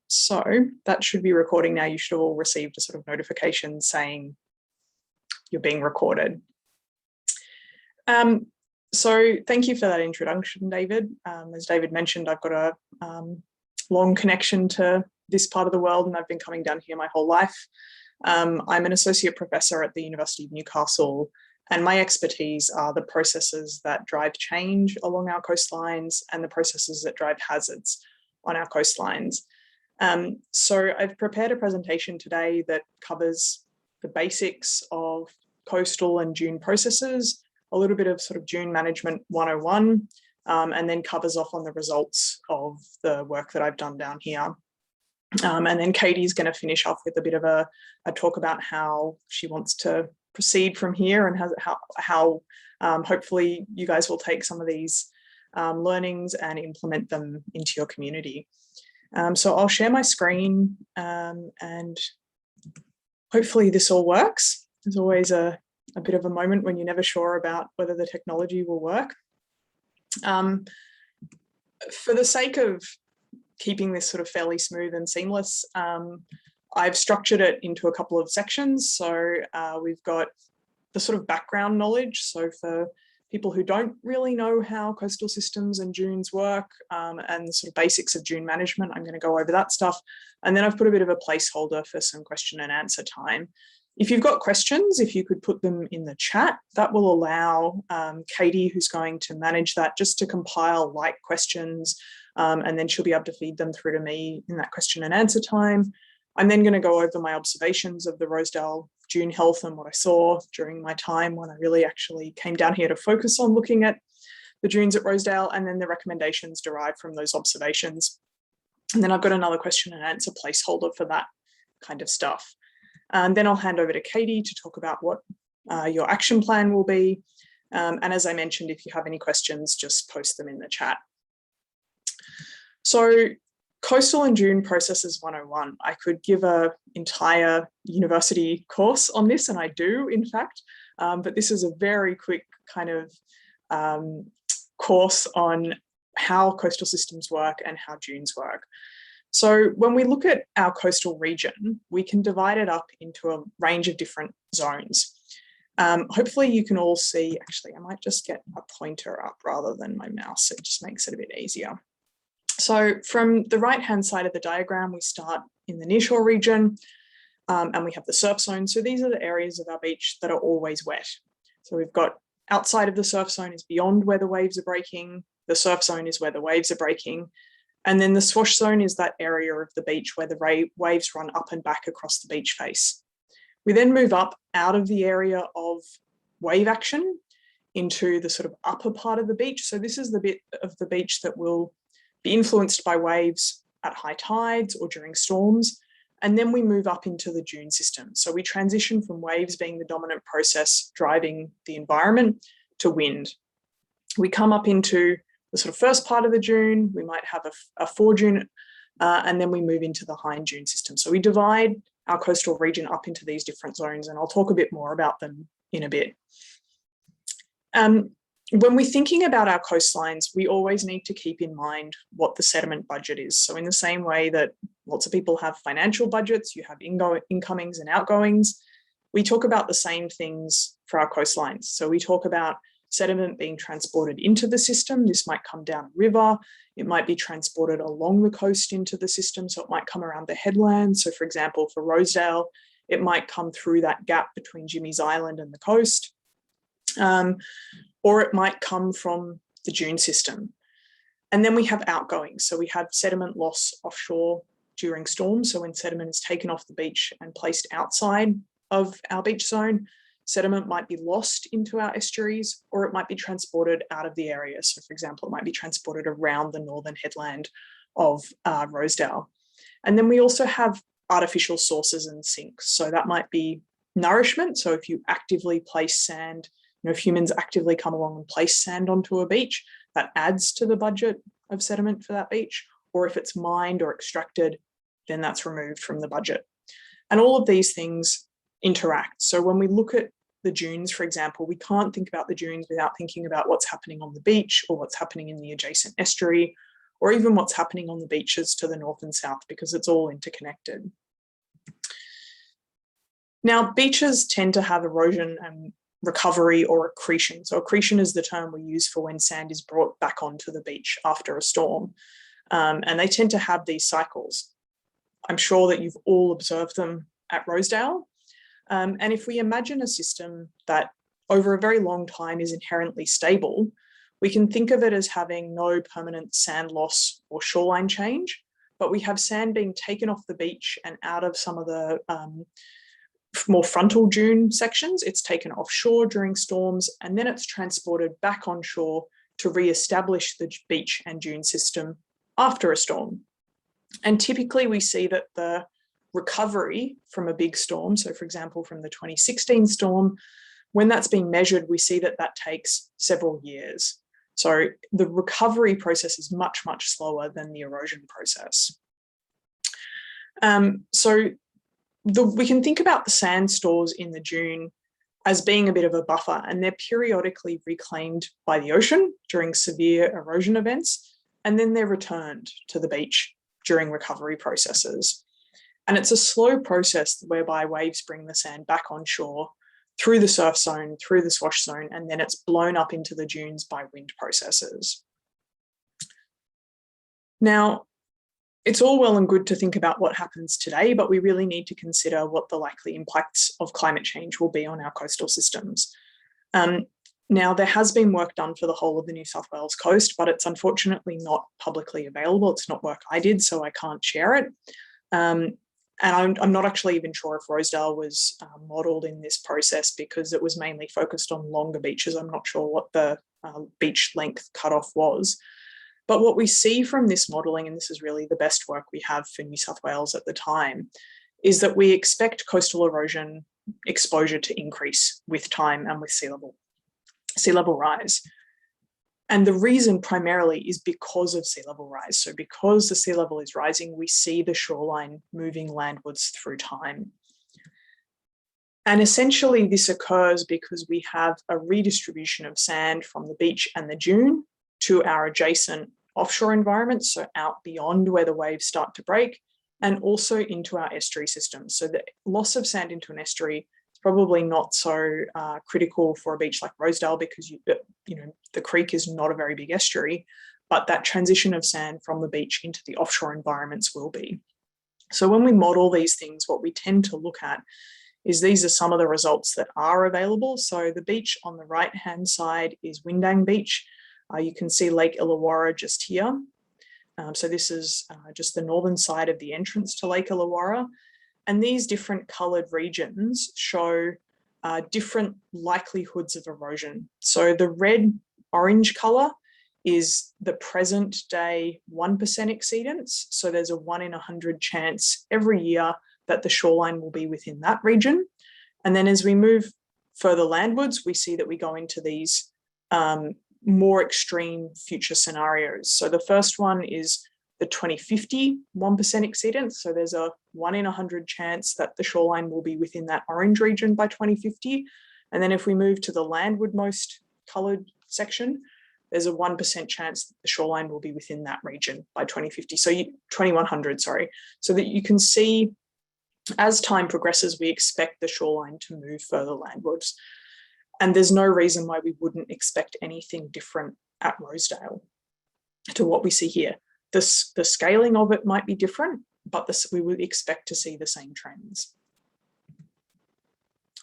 So that should be recording now. You should have all received a sort of notification saying you're being recorded. So thank you for that introduction, David. As David mentioned, I've got a long connection to this part of the world, and I've been coming down here my whole life. I'm an associate professor at the University of Newcastle, and my expertise are the processes that drive change along our coastlines and the processes that drive hazards on our coastlines. So I've prepared a presentation today that covers the basics of coastal and dune processes, a little bit of sort of dune management 101, and then covers off on the results of the work that I've done down here. And then Katie's going to finish off with a bit of a talk about how she wants to proceed from here, and how hopefully you guys will take some of these learnings and implement them into your community. So I'll share my screen, and hopefully this all works. There's always a bit of a moment when you're never sure about whether the technology will work. For the sake of keeping this sort of fairly smooth and seamless, I've structured it into a couple of sections. So we've got the sort of background knowledge. So for people who don't really know how coastal systems and dunes work, and the sort of basics of dune management, I'm going to go over that stuff. And then I've put a bit of a placeholder for some question and answer time. If you've got questions, if you could put them in the chat, that will allow Katie, who's going to manage that, just to compile light questions, and then she'll be able to feed them through to me in that question and answer time. I'm then going to go over my observations of the Rosedale dune health and what I saw during my time when I really actually came down here to focus on looking at the dunes at Rosedale, and then the recommendations derived from those observations. And then I've got another question and answer placeholder for that kind of stuff. And then I'll hand over to Katie to talk about what your action plan will be. And as I mentioned, if you have any questions, just post them in the chat. So Coastal and Dune Processes 101. I could give an entire university course on this, and I do, in fact, but this is a very quick kind of course on how coastal systems work and how dunes work. So when we look at our coastal region, we can divide it up into a range of different zones. Hopefully you can all see, actually, I might just get a pointer up rather than my mouse. It just makes it a bit easier. So from the right-hand side of the diagram, we start in the nearshore region, and we have the surf zone. So these are the areas of our beach that are always wet. So we've got outside of the surf zone is beyond where the waves are breaking. The surf zone is where the waves are breaking. And then the swash zone is that area of the beach where the waves run up and back across the beach face. We then move up out of the area of wave action into the sort of upper part of the beach. So this is the bit of the beach that will be influenced by waves at high tides or during storms. And then we move up into the dune system. So we transition from waves being the dominant process driving the environment to wind. We come up into the sort of first part of the dune. We might have a fore-dune, and then we move into the hind dune system. So we divide our coastal region up into these different zones, and I'll talk a bit more about them in a bit. When we're thinking about our coastlines, we always need to keep in mind what the sediment budget is. So in the same way that lots of people have financial budgets, you have incomings and outgoings, we talk about the same things for our coastlines. So we talk about sediment being transported into the system. This might come down a river. It might be transported along the coast into the system. So it might come around the headland. So for example, for Rosedale, it might come through that gap between Jimmy's Island and the coast. Or it might come from the dune system. And then we have outgoings. So we have sediment loss offshore during storms. So when sediment is taken off the beach and placed outside of our beach zone, sediment might be lost into our estuaries, or it might be transported out of the area. So for example, it might be transported around the northern headland of Rosedale. And then we also have artificial sources and sinks. So that might be nourishment. So if you actively place sand, if humans actively come along and place sand onto a beach, that adds to the budget of sediment for that beach. Or if it's mined or extracted, then that's removed from the budget. And all of these things interact. So when we look at the dunes, for example, we can't think about the dunes without thinking about what's happening on the beach or what's happening in the adjacent estuary or even what's happening on the beaches to the north and south, because it's all interconnected. Now, beaches tend to have erosion and recovery or accretion. So accretion is the term we use for when sand is brought back onto the beach after a storm. And they tend to have these cycles. I'm sure that you've all observed them at Rosedale. And if we imagine a system that over a very long time is inherently stable, we can think of it as having no permanent sand loss or shoreline change, but we have sand being taken off the beach and out of some of the more frontal dune sections. It's taken offshore during storms, and then it's transported back onshore to re-establish the beach and dune system after a storm. And typically we see that the recovery from a big storm, so for example, from the 2016 storm, when that's been measured, we see that that takes several years. So the recovery process is much, much slower than the erosion process. We can think about the sand stores in the dune as being a bit of a buffer, and they're periodically reclaimed by the ocean during severe erosion events, and then they're returned to the beach during recovery processes. And it's a slow process whereby waves bring the sand back onshore through the surf zone, through the swash zone, and then it's blown up into the dunes by wind processes. Now, it's all well and good to think about what happens today, but we really need to consider what the likely impacts of climate change will be on our coastal systems. Now, there has been work done for the whole of the New South Wales coast, but it's unfortunately not publicly available. It's not work I did, so I can't share it. And I'm not actually even sure if Rosedale was modelled in this process, because it was mainly focused on longer beaches. I'm not sure what the beach length cutoff was. But what we see from this modelling, and this is really the best work we have for New South Wales at the time, is that we expect coastal erosion exposure to increase with time and with sea level rise. And the reason primarily is because of sea level rise. So because the sea level is rising, we see the shoreline moving landwards through time. And essentially this occurs because we have a redistribution of sand from the beach and the dune to our adjacent offshore environments, so out beyond where the waves start to break, and also into our estuary systems. So the loss of sand into an estuary is probably not so critical for a beach like Rosedale, because the creek is not a very big estuary, but that transition of sand from the beach into the offshore environments will be. So when we model these things, what we tend to look at is these are some of the results that are available. So the beach on the right-hand side is Windang Beach. You can see Lake Illawarra just here. So this is just the northern side of the entrance to Lake Illawarra. And these different coloured regions show different likelihoods of erosion. So the red-orange colour is the present day 1% exceedance. So there's a 1 in 100 chance every year that the shoreline will be within that region. And then as we move further landwards, we see that we go into these more extreme future scenarios. So the first one is the 2050 1% exceedance. So there's a 1 in 100 chance that the shoreline will be within that orange region by 2050. And then if we move to the landwardmost coloured section, there's a 1% chance that the shoreline will be within that region by 2050. So 2100, sorry. So that you can see as time progresses, we expect the shoreline to move further landwards. And there's no reason why we wouldn't expect anything different at Rosedale to what we see here. The scaling of it might be different, but we would expect to see the same trends.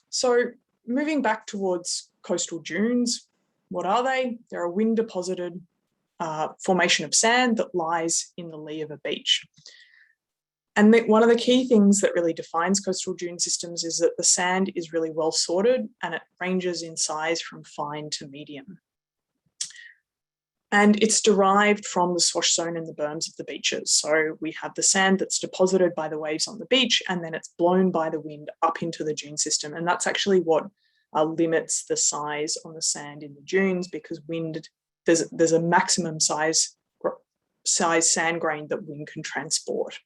So moving back towards coastal dunes, what are they? They're a wind-deposited formation of sand that lies in the lee of a beach. And one of the key things that really defines coastal dune systems is that the sand is really well sorted, and it ranges in size from fine to medium. And it's derived from the swash zone and the berms of the beaches. So we have the sand that's deposited by the waves on the beach, and then it's blown by the wind up into the dune system. And that's actually what limits the size on the sand in the dunes, because there's a maximum size sand grain that wind can transport.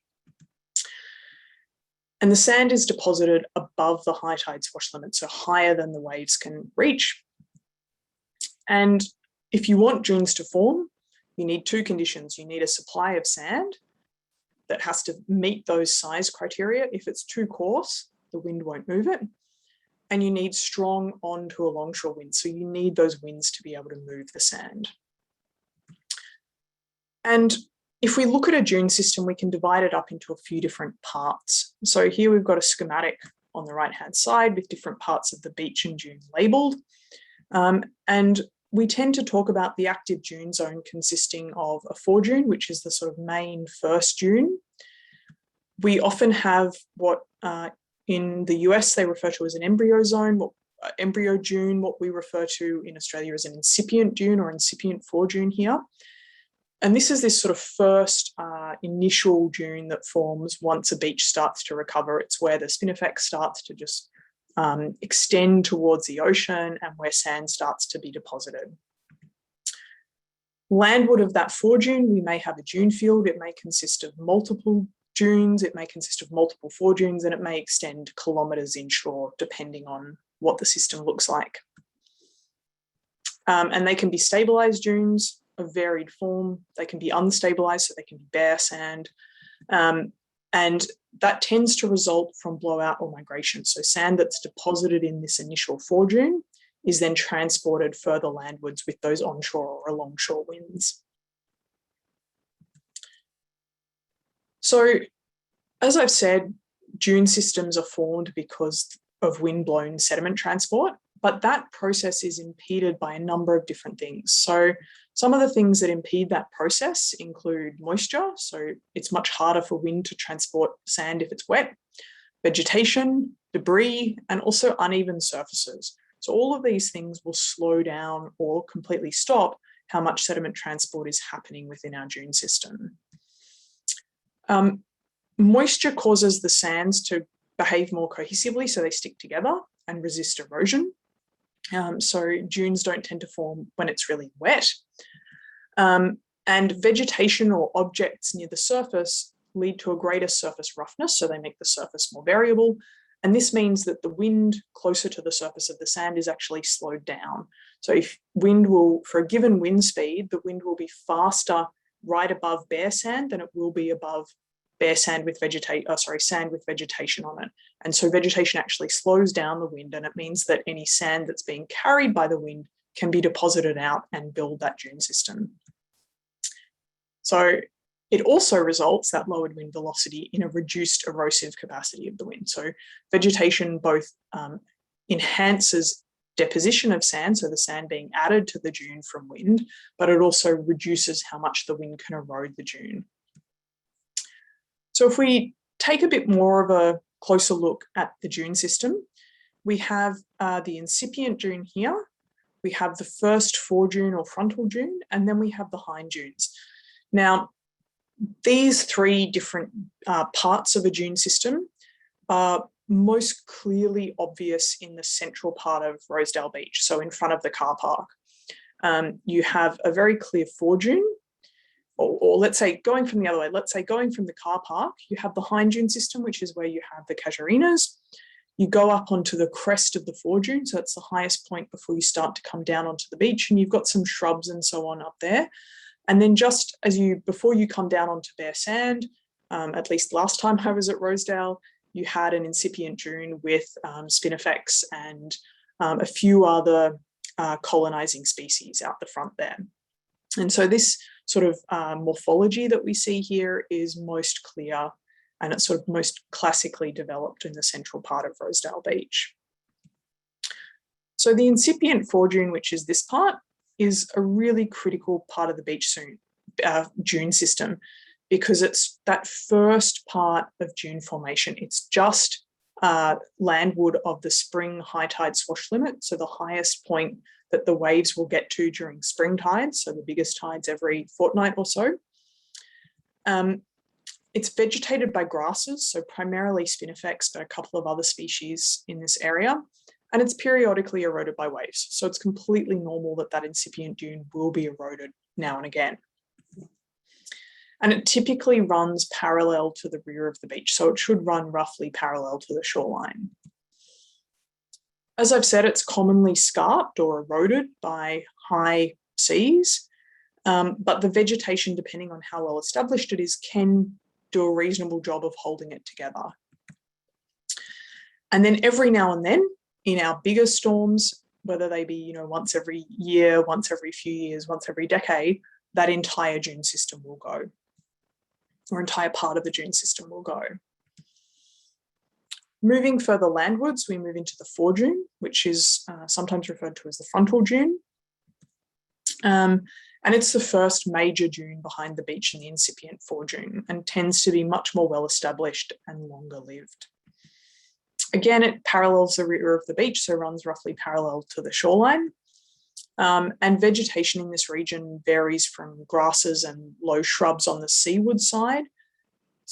And the sand is deposited above the high tide swash limit, so higher than the waves can reach. And if you want dunes to form, you need two conditions. You need a supply of sand that has to meet those size criteria. If it's too coarse, the wind won't move it. And you need strong on to alongshore winds. So you need those winds to be able to move the sand. And if we look at a dune system, we can divide it up into a few different parts. So here we've got a schematic on the right-hand side with different parts of the beach and dune labelled. And we tend to talk about the active dune zone consisting of a foredune, which is the sort of main first dune. We often have what in the US they refer to as an embryo zone, embryo dune, what we refer to in Australia as an incipient dune or incipient foredune here. And this is this sort of first initial dune that forms once a beach starts to recover. It's where the spinifex starts to just extend towards the ocean and where sand starts to be deposited. Landward of that foredune, we may have a dune field. It may consist of multiple dunes, it may consist of multiple foredunes, and it may extend kilometres inshore, depending on what the system looks like. And they can be stabilised dunes of varied form. They can be unstabilised, so they can be bare sand. And that tends to result from blowout or migration. So sand that's deposited in this initial foredune is then transported further landwards with those onshore or alongshore winds. So, as I've said, dune systems are formed because of wind-blown sediment transport, but that process is impeded by a number of different things. So some of the things that impede that process include moisture, so it's much harder for wind to transport sand if it's wet, vegetation, debris, and also uneven surfaces. So all of these things will slow down or completely stop how much sediment transport is happening within our dune system. Moisture causes the sands to behave more cohesively, so they stick together and resist erosion. So dunes don't tend to form when it's really wet. And vegetation or objects near the surface lead to a greater surface roughness, so they make the surface more variable. And this means that the wind closer to the surface of the sand is actually slowed down. So if wind will, for a given wind speed, the wind will be faster right above bare sand than it will be above bare sand with sand with vegetation on it. And so vegetation actually slows down the wind, and it means that any sand that's being carried by the wind can be deposited out and build that dune system. So it also results, that lowered wind velocity, in a reduced erosive capacity of the wind. So vegetation both enhances deposition of sand, so the sand being added to the dune from wind, but it also reduces how much the wind can erode the dune. So if we take a bit more of a closer look at the dune system, we have the incipient dune here, we have the first foredune or frontal dune, and then we have the hind dunes. Now, these three different parts of a dune system are most clearly obvious in the central part of Rosedale Beach, so in front of the car park. You have a very clear foredune, or let's say going from the other way, let's say going from the car park, you have the hind dune system, which is where you have the casuarinas. You go up onto the crest of the foredune, so it's the highest point before you start to come down onto the beach, and you've got some shrubs and so on up there. And then just before you come down onto bare sand, at least last time I was at Rosedale, you had an incipient dune with spinifex and a few other colonizing species out the front there. And so this sort of morphology that we see here is most clear, and it's sort of most classically developed in the central part of Rosedale Beach. So the incipient foredune, which is this part, is a really critical part of the beach dune system, because it's that first part of dune formation. It's just landward of the spring high tide swash limit, so the highest point that the waves will get to during spring tides, so the biggest tides every fortnight or so. It's vegetated by grasses, so primarily spinifex, but a couple of other species in this area, and it's periodically eroded by waves. So it's completely normal that that incipient dune will be eroded now and again. And it typically runs parallel to the rear of the beach, so it should run roughly parallel to the shoreline. As I've said, it's commonly scarped or eroded by high seas, But the vegetation, depending on how well established it is, can do a reasonable job of holding it together. And then every now and then, in our bigger storms, whether they be, once every year, once every few years, once every decade, that entire dune system will go, or entire part of the dune system will go. Moving further landwards, we move into the foredune, which is sometimes referred to as the frontal dune. And it's the first major dune behind the beach in the incipient foredune, and tends to be much more well established and longer lived. Again, it parallels the rear of the beach, so runs roughly parallel to the shoreline. And vegetation in this region varies from grasses and low shrubs on the seaward side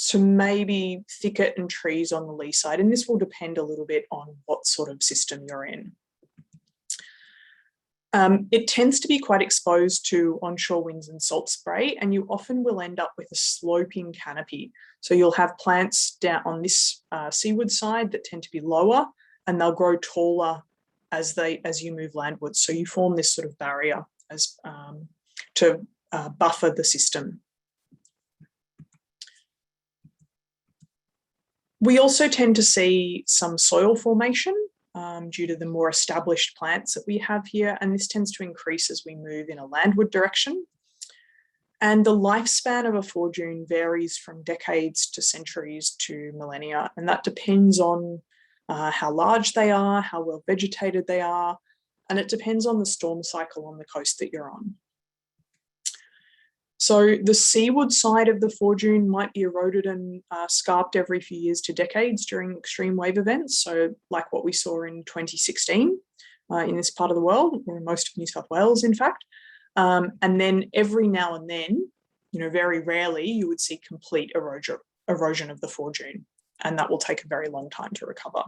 to maybe thicket and trees on the lee side. And this will depend a little bit on what sort of system you're in. It tends to be quite exposed to onshore winds and salt spray, and you often will end up with a sloping canopy. So you'll have plants down on this seaward side that tend to be lower, and they'll grow taller as you move landwards. So you form this sort of barrier to buffer the system. We also tend to see some soil formation due to the more established plants that we have here, and this tends to increase as we move in a landward direction. And the lifespan of a foredune varies from decades to centuries to millennia, and that depends on how large they are, how well vegetated they are, and it depends on the storm cycle on the coast that you're on. So the seaward side of the foredune might be eroded and scarped every few years to decades during extreme wave events. So like what we saw in 2016 in this part of the world, or in most of New South Wales, in fact. And then every now and then, very rarely, you would see complete erosion of the foredune, and that will take a very long time to recover.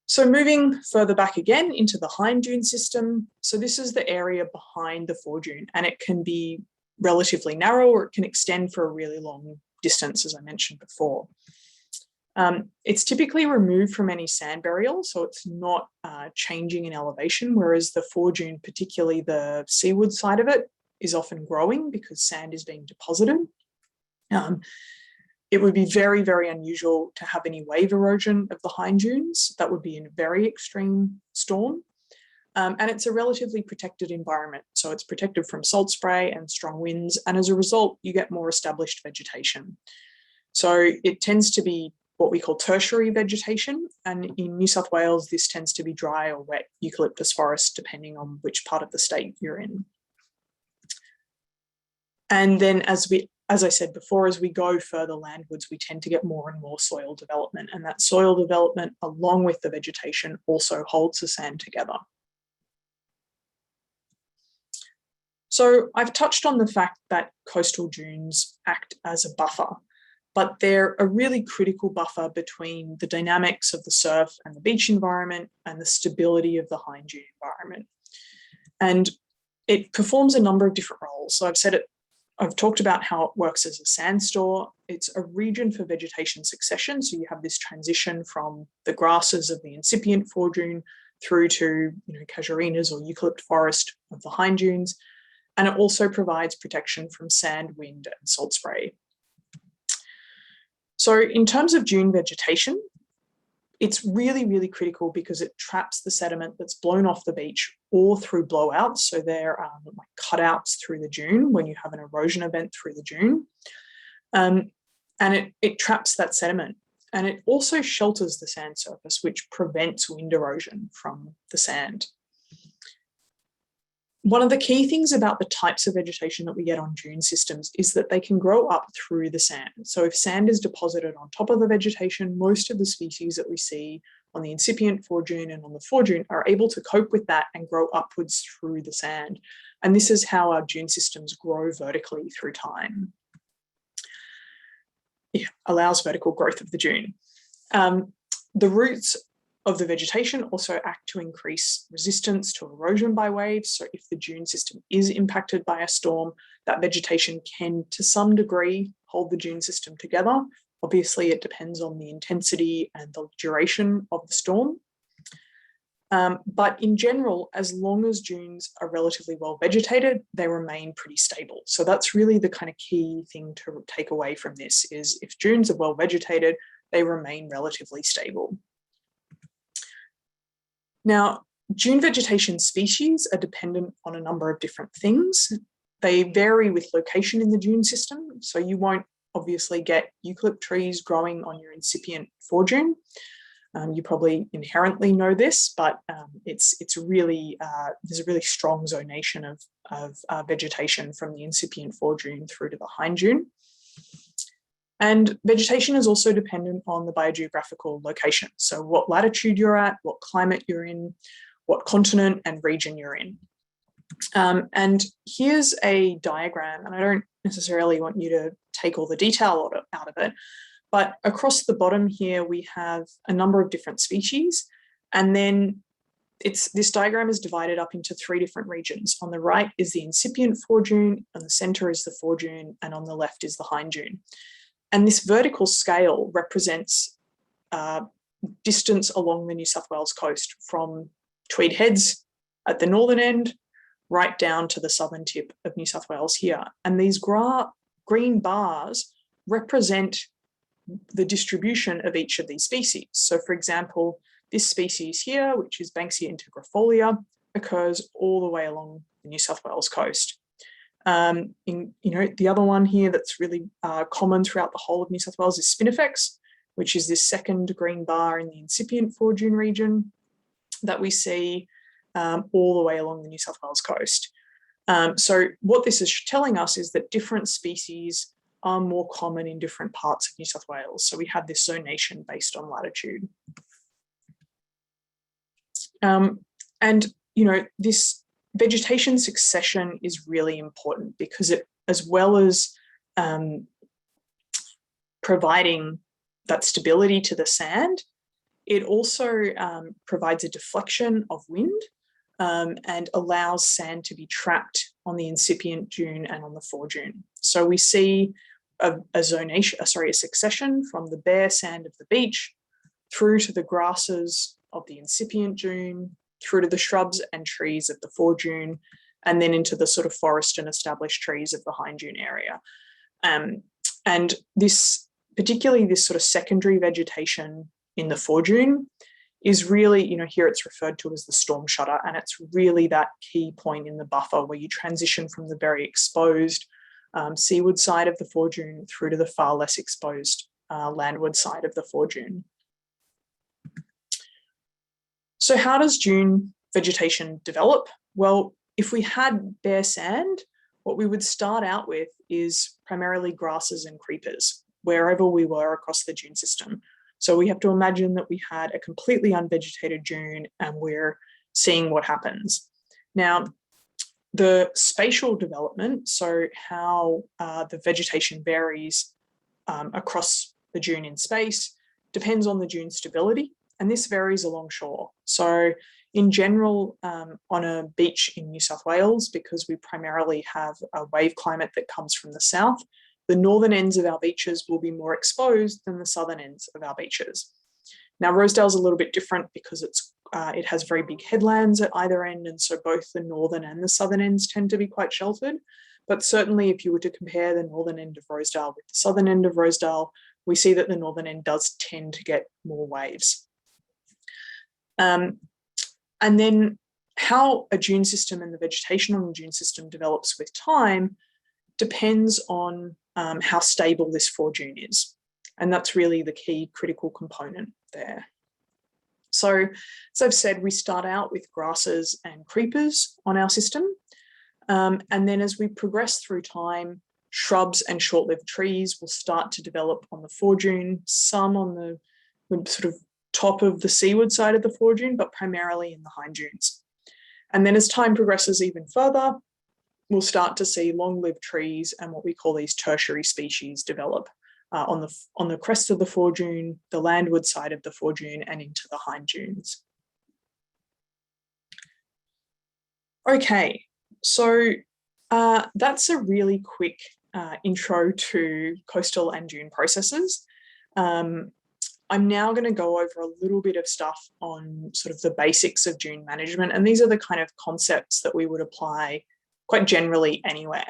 So moving further back again into the hind dune system. So this is the area behind the foredune, and it can be relatively narrow, or it can extend for a really long distance, as I mentioned before. It's typically removed from any sand burial, so it's not changing in elevation, whereas the foredune, particularly the seaward side of it, is often growing because sand is being deposited. It would be very, very unusual to have any wave erosion of the hind dunes. That would be in a very extreme storm. And it's a relatively protected environment. So it's protected from salt spray and strong winds. And as a result, you get more established vegetation. So it tends to be what we call tertiary vegetation. And in New South Wales, this tends to be dry or wet eucalyptus forest, depending on which part of the state you're in. And then as I said before, as we go further landwards, we tend to get more and more soil development, and that soil development, along with the vegetation, also holds the sand together. So I've touched on the fact that coastal dunes act as a buffer, but they're a really critical buffer between the dynamics of the surf and the beach environment and the stability of the hind dune environment. And it performs a number of different roles. So I've talked about how it works as a sand store. It's a region for vegetation succession. So you have this transition from the grasses of the incipient foredune through to casuarinas or eucalypt forest of the hind dunes. And it also provides protection from sand, wind, and salt spray. So in terms of dune vegetation, it's really, really critical because it traps the sediment that's blown off the beach or through blowouts. So there are like cutouts through the dune when you have an erosion event through the dune. And it traps that sediment. And it also shelters the sand surface, which prevents wind erosion from the sand. One of the key things about the types of vegetation that we get on dune systems is that they can grow up through the sand. So if sand is deposited on top of the vegetation, most of the species that we see on the incipient foredune and on the foredune are able to cope with that and grow upwards through the sand. And this is how our dune systems grow vertically through time. It allows vertical growth of the dune. The roots of the vegetation also act to increase resistance to erosion by waves. So if the dune system is impacted by a storm, that vegetation can, to some degree, hold the dune system together. Obviously, it depends on the intensity and the duration of the storm. But in general, as long as dunes are relatively well vegetated, they remain pretty stable. So that's really the kind of key thing to take away from this, is if dunes are well vegetated, they remain relatively stable. Now, dune vegetation species are dependent on a number of different things. They vary with location in the dune system, so you won't obviously get eucalypt trees growing on your incipient foredune. You probably inherently know this, but it's really there's a really strong zonation of vegetation from the incipient foredune through to the hindune. And vegetation is also dependent on the biogeographical location. So what latitude you're at, what climate you're in, what continent and region you're in. And here's a diagram, and I don't necessarily want you to take all the detail out of it, but across the bottom here, we have a number of different species. And then this diagram is divided up into 3 different regions. On the right is the incipient foredune, on the center is the foredune, and on the left is the hindune. And this vertical scale represents distance along the New South Wales coast from Tweed Heads at the northern end, right down to the southern tip of New South Wales here. And these green bars represent the distribution of each of these species. So for example, this species here, which is Banksia integrifolia, occurs all the way along the New South Wales coast. The other one here that's really common throughout the whole of New South Wales is Spinifex, which is this second green bar in the incipient foredune region that we see all the way along the New South Wales coast. So what this is telling us is that different species are more common in different parts of New South Wales. So we have this zonation based on latitude. This vegetation succession is really important because it, as well as providing that stability to the sand, it also provides a deflection of wind and allows sand to be trapped on the incipient dune and on the foredune. So we see a succession from the bare sand of the beach through to the grasses of the incipient dune, through to the shrubs and trees of the foredune, and then into the sort of forest and established trees of the hindune area. And this, particularly this sort of secondary vegetation in the foredune, is really, here it's referred to as the storm shutter, and it's really that key point in the buffer where you transition from the very exposed seaward side of the foredune through to the far less exposed landward side of the foredune. So how does dune vegetation develop? Well, if we had bare sand, what we would start out with is primarily grasses and creepers, wherever we were across the dune system. So we have to imagine that we had a completely unvegetated dune and we're seeing what happens. Now, the spatial development, so how the vegetation varies across the dune in space, depends on the dune stability, and this varies along shore. So in general, on a beach in New South Wales, because we primarily have a wave climate that comes from the south, the northern ends of our beaches will be more exposed than the southern ends of our beaches. Now, Rosedale is a little bit different because it has very big headlands at either end, and so both the northern and the southern ends tend to be quite sheltered. But certainly if you were to compare the northern end of Rosedale with the southern end of Rosedale, we see that the northern end does tend to get more waves. And then how a dune system and the vegetation on the dune system develops with time depends on how stable this foredune is. And that's really the key critical component there. So, as I've said, we start out with grasses and creepers on our system. And then as we progress through time, shrubs and short-lived trees will start to develop on the foredune, some on the sort of top of the seaward side of the foredune, but primarily in the hinddunes. And then as time progresses even further, we'll start to see long-lived trees and what we call these tertiary species develop on the crest of the foredune, the landward side of the foredune, and into the hinddunes. Okay, so that's a really quick intro to coastal and dune processes. I'm now going to go over a little bit of stuff on sort of the basics of dune management, and these are the kind of concepts that we would apply quite generally anywhere.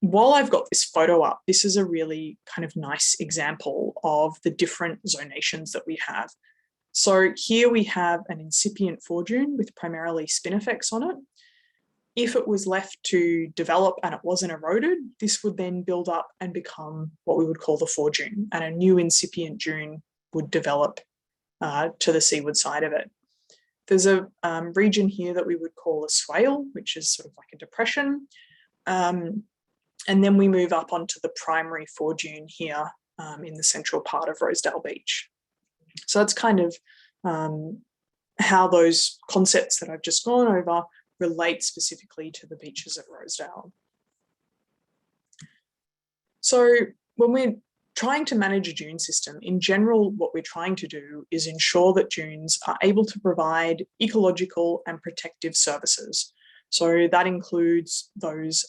While I've got this photo up, this is a really kind of nice example of the different zonations that we have. So here we have an incipient foredune with primarily spinifex on it. If it was left to develop and it wasn't eroded, this would then build up and become what we would call the foredune, and a new incipient dune would develop to the seaward side of it. There's a region here that we would call a swale, which is sort of like a depression. And then we move up onto the primary foredune here in the central part of Rosedale Beach. So that's kind of how those concepts that I've just gone over relate specifically to the beaches at Rosedale. So when we're trying to manage a dune system, in general, what we're trying to do is ensure that dunes are able to provide ecological and protective services. So that includes those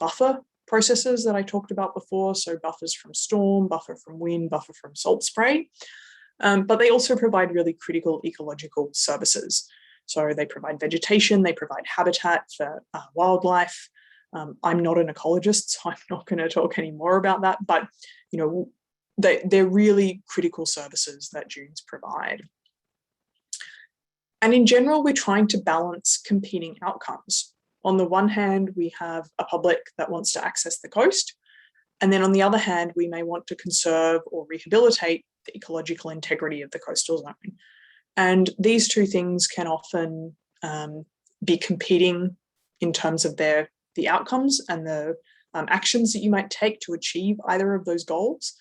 buffer processes that I talked about before, so buffers from storm, buffer from wind, buffer from salt spray, but they also provide really critical ecological services. So they provide vegetation, they provide habitat for wildlife. I'm not an ecologist, so I'm not going to talk any more about that, but you know, they're really critical services that dunes provide. And in general, we're trying to balance competing outcomes. On the one hand, we have a public that wants to access the coast. And then on the other hand, we may want to conserve or rehabilitate the ecological integrity of the coastal zone. And these two things can often be competing in terms of the outcomes and the actions that you might take to achieve either of those goals.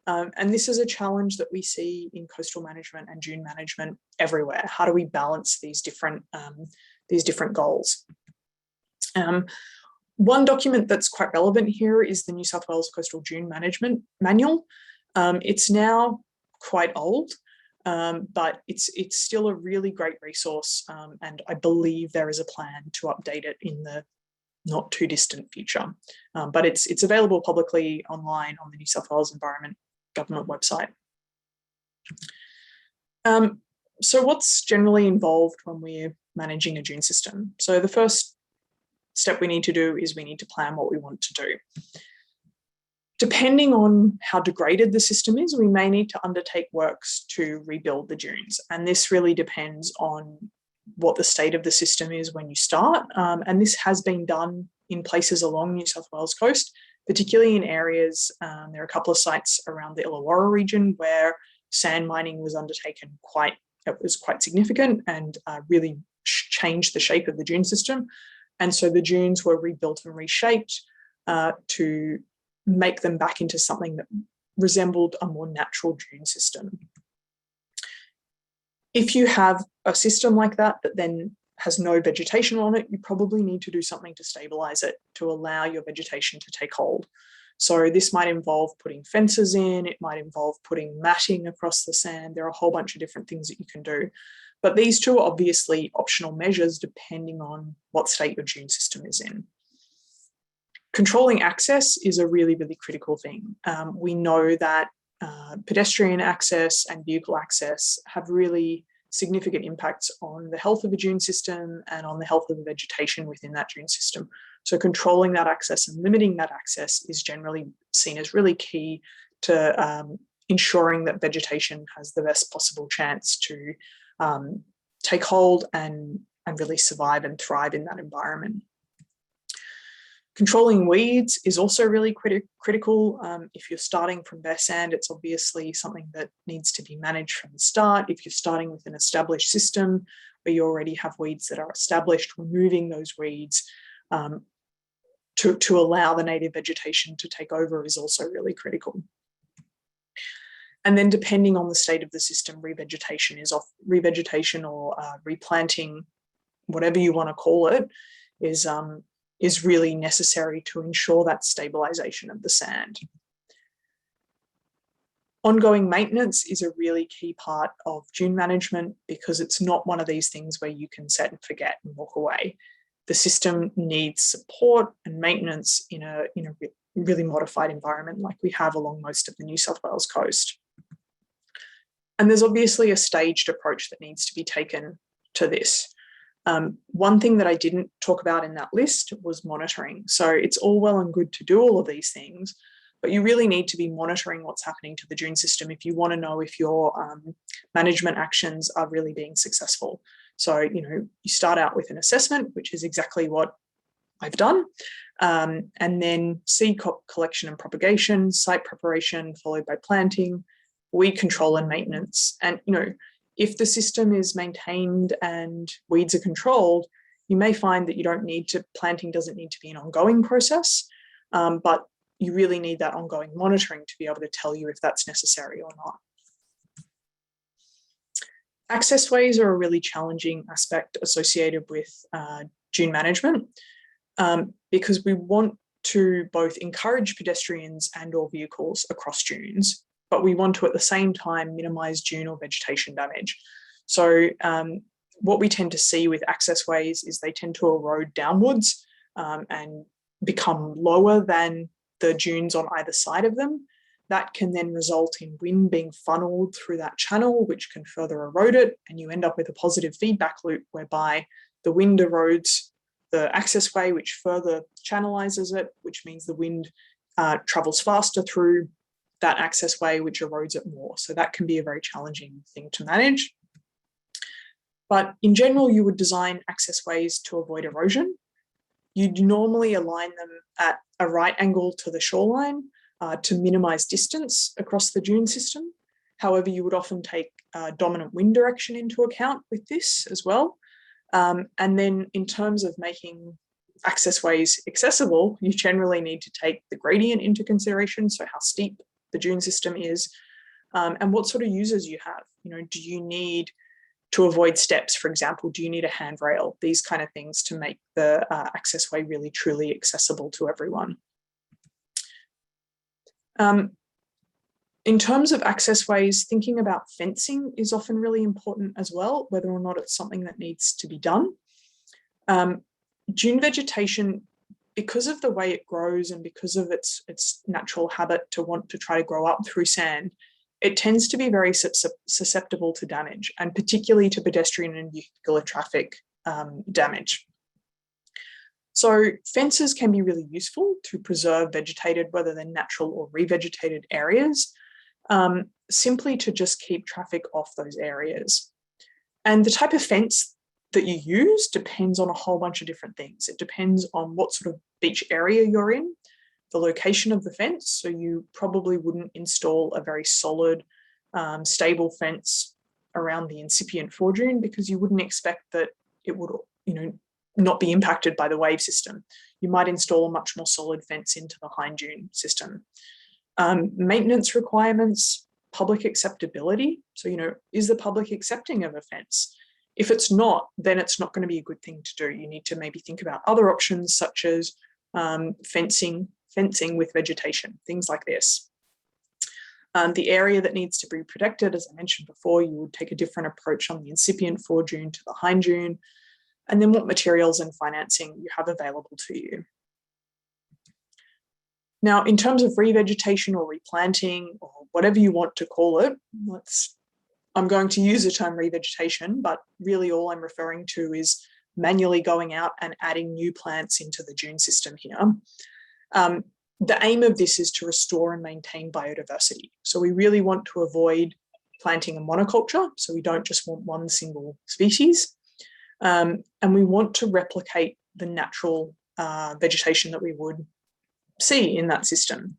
And this is a challenge that we see in coastal management and dune management everywhere. How do we balance these different goals? One document that's quite relevant here is the New South Wales Coastal Dune Management Manual. It's now quite old, but it's still a really great resource, and I believe there is a plan to update it in the not too distant future. But it's available publicly online on the New South Wales Environment Government website. So what's generally involved when we're managing a dune system? So the first step we need to do is we need to plan what we want to do. Depending on how degraded the system is, we may need to undertake works to rebuild the dunes. And this really depends on what the state of the system is when you start. And this has been done in places along New South Wales coast, particularly in areas, there are a couple of sites around the Illawarra region where sand mining was undertaken it was quite significant and really changed the shape of the dune system. And so the dunes were rebuilt and reshaped to make them back into something that resembled a more natural dune system. If you have a system like that then has no vegetation on it, you probably need to do something to stabilize it, to allow your vegetation to take hold. So this might involve putting fences in, it might involve putting matting across the sand. There are a whole bunch of different things that you can do. But these two are obviously optional measures depending on what state your dune system is in. Controlling access is a really, really critical thing. We know that pedestrian access and vehicle access have really significant impacts on the health of a dune system and on the health of the vegetation within that dune system. So controlling that access and limiting that access is generally seen as really key to ensuring that vegetation has the best possible chance to take hold and really survive and thrive in that environment. Controlling weeds is also really critical. If you're starting from bare sand, it's obviously something that needs to be managed from the start. If you're starting with an established system where you already have weeds that are established, removing those weeds to allow the native vegetation to take over is also really critical. And then depending on the state of the system, revegetation or replanting, whatever you want to call it, is really necessary to ensure that stabilization of the sand. Ongoing maintenance is a really key part of dune management because it's not one of these things where you can set and forget and walk away. The system needs support and maintenance in a really modified environment like we have along most of the New South Wales coast. And there's obviously a staged approach that needs to be taken to this. One thing that I didn't talk about in that list was monitoring. So it's all well and good to do all of these things, but you really need to be monitoring what's happening to the dune system if you want to know if your management actions are really being successful. So, you start out with an assessment, which is exactly what I've done, and then seed collection and propagation, site preparation, followed by planting, weed control and maintenance. And, if the system is maintained and weeds are controlled, you may find that planting doesn't need to be an ongoing process, but you really need that ongoing monitoring to be able to tell you if that's necessary or not. Access ways are a really challenging aspect associated with dune management, because we want to both encourage pedestrians and or vehicles across dunes, but we want to at the same time minimize dune or vegetation damage. So what we tend to see with access ways is they tend to erode downwards and become lower than the dunes on either side of them. That can then result in wind being funneled through that channel, which can further erode it, and you end up with a positive feedback loop whereby the wind erodes the access way, which further channelizes it, which means the wind travels faster through that access way, which erodes it more. So that can be a very challenging thing to manage. But in general, you would design access ways to avoid erosion. You'd normally align them at a right angle to the shoreline to minimize distance across the dune system. However, you would often take dominant wind direction into account with this as well. And then in terms of making access ways accessible, you generally need to take the gradient into consideration, so how steep the dune system is, and what sort of users you have. Do you need to avoid steps, for example? Do you need a handrail? These kind of things to make the access way really truly accessible to everyone. In terms of access ways, thinking about fencing is often really important as well, whether or not it's something that needs to be done. Dune vegetation, because of the way it grows and because of its natural habit to want to try to grow up through sand, it tends to be very susceptible to damage, and particularly to pedestrian and vehicular traffic damage. So fences can be really useful to preserve vegetated, whether they're natural or revegetated areas, simply to just keep traffic off those areas. And the type of fence that you use depends on a whole bunch of different things. It depends on what sort of beach area you're in, the location of the fence. So you probably wouldn't install a very solid, stable fence around the incipient foredune, because you wouldn't expect that it would, not be impacted by the wave system. You might install a much more solid fence into the hind dune system. Maintenance requirements, public acceptability. So, is the public accepting of a fence? If it's not, then it's not going to be a good thing to do. You need to maybe think about other options, such as fencing with vegetation, things like this. The area that needs to be protected, as I mentioned before, you would take a different approach on the incipient foredune to the hind dune, and then what materials and financing you have available to you. Now, in terms of revegetation or replanting, or whatever you want to call it, I'm going to use the term revegetation, but really all I'm referring to is manually going out and adding new plants into the dune system here. The aim of this is to restore and maintain biodiversity. So we really want to avoid planting a monoculture, so we don't just want one single species. And we want to replicate the natural vegetation that we would see in that system.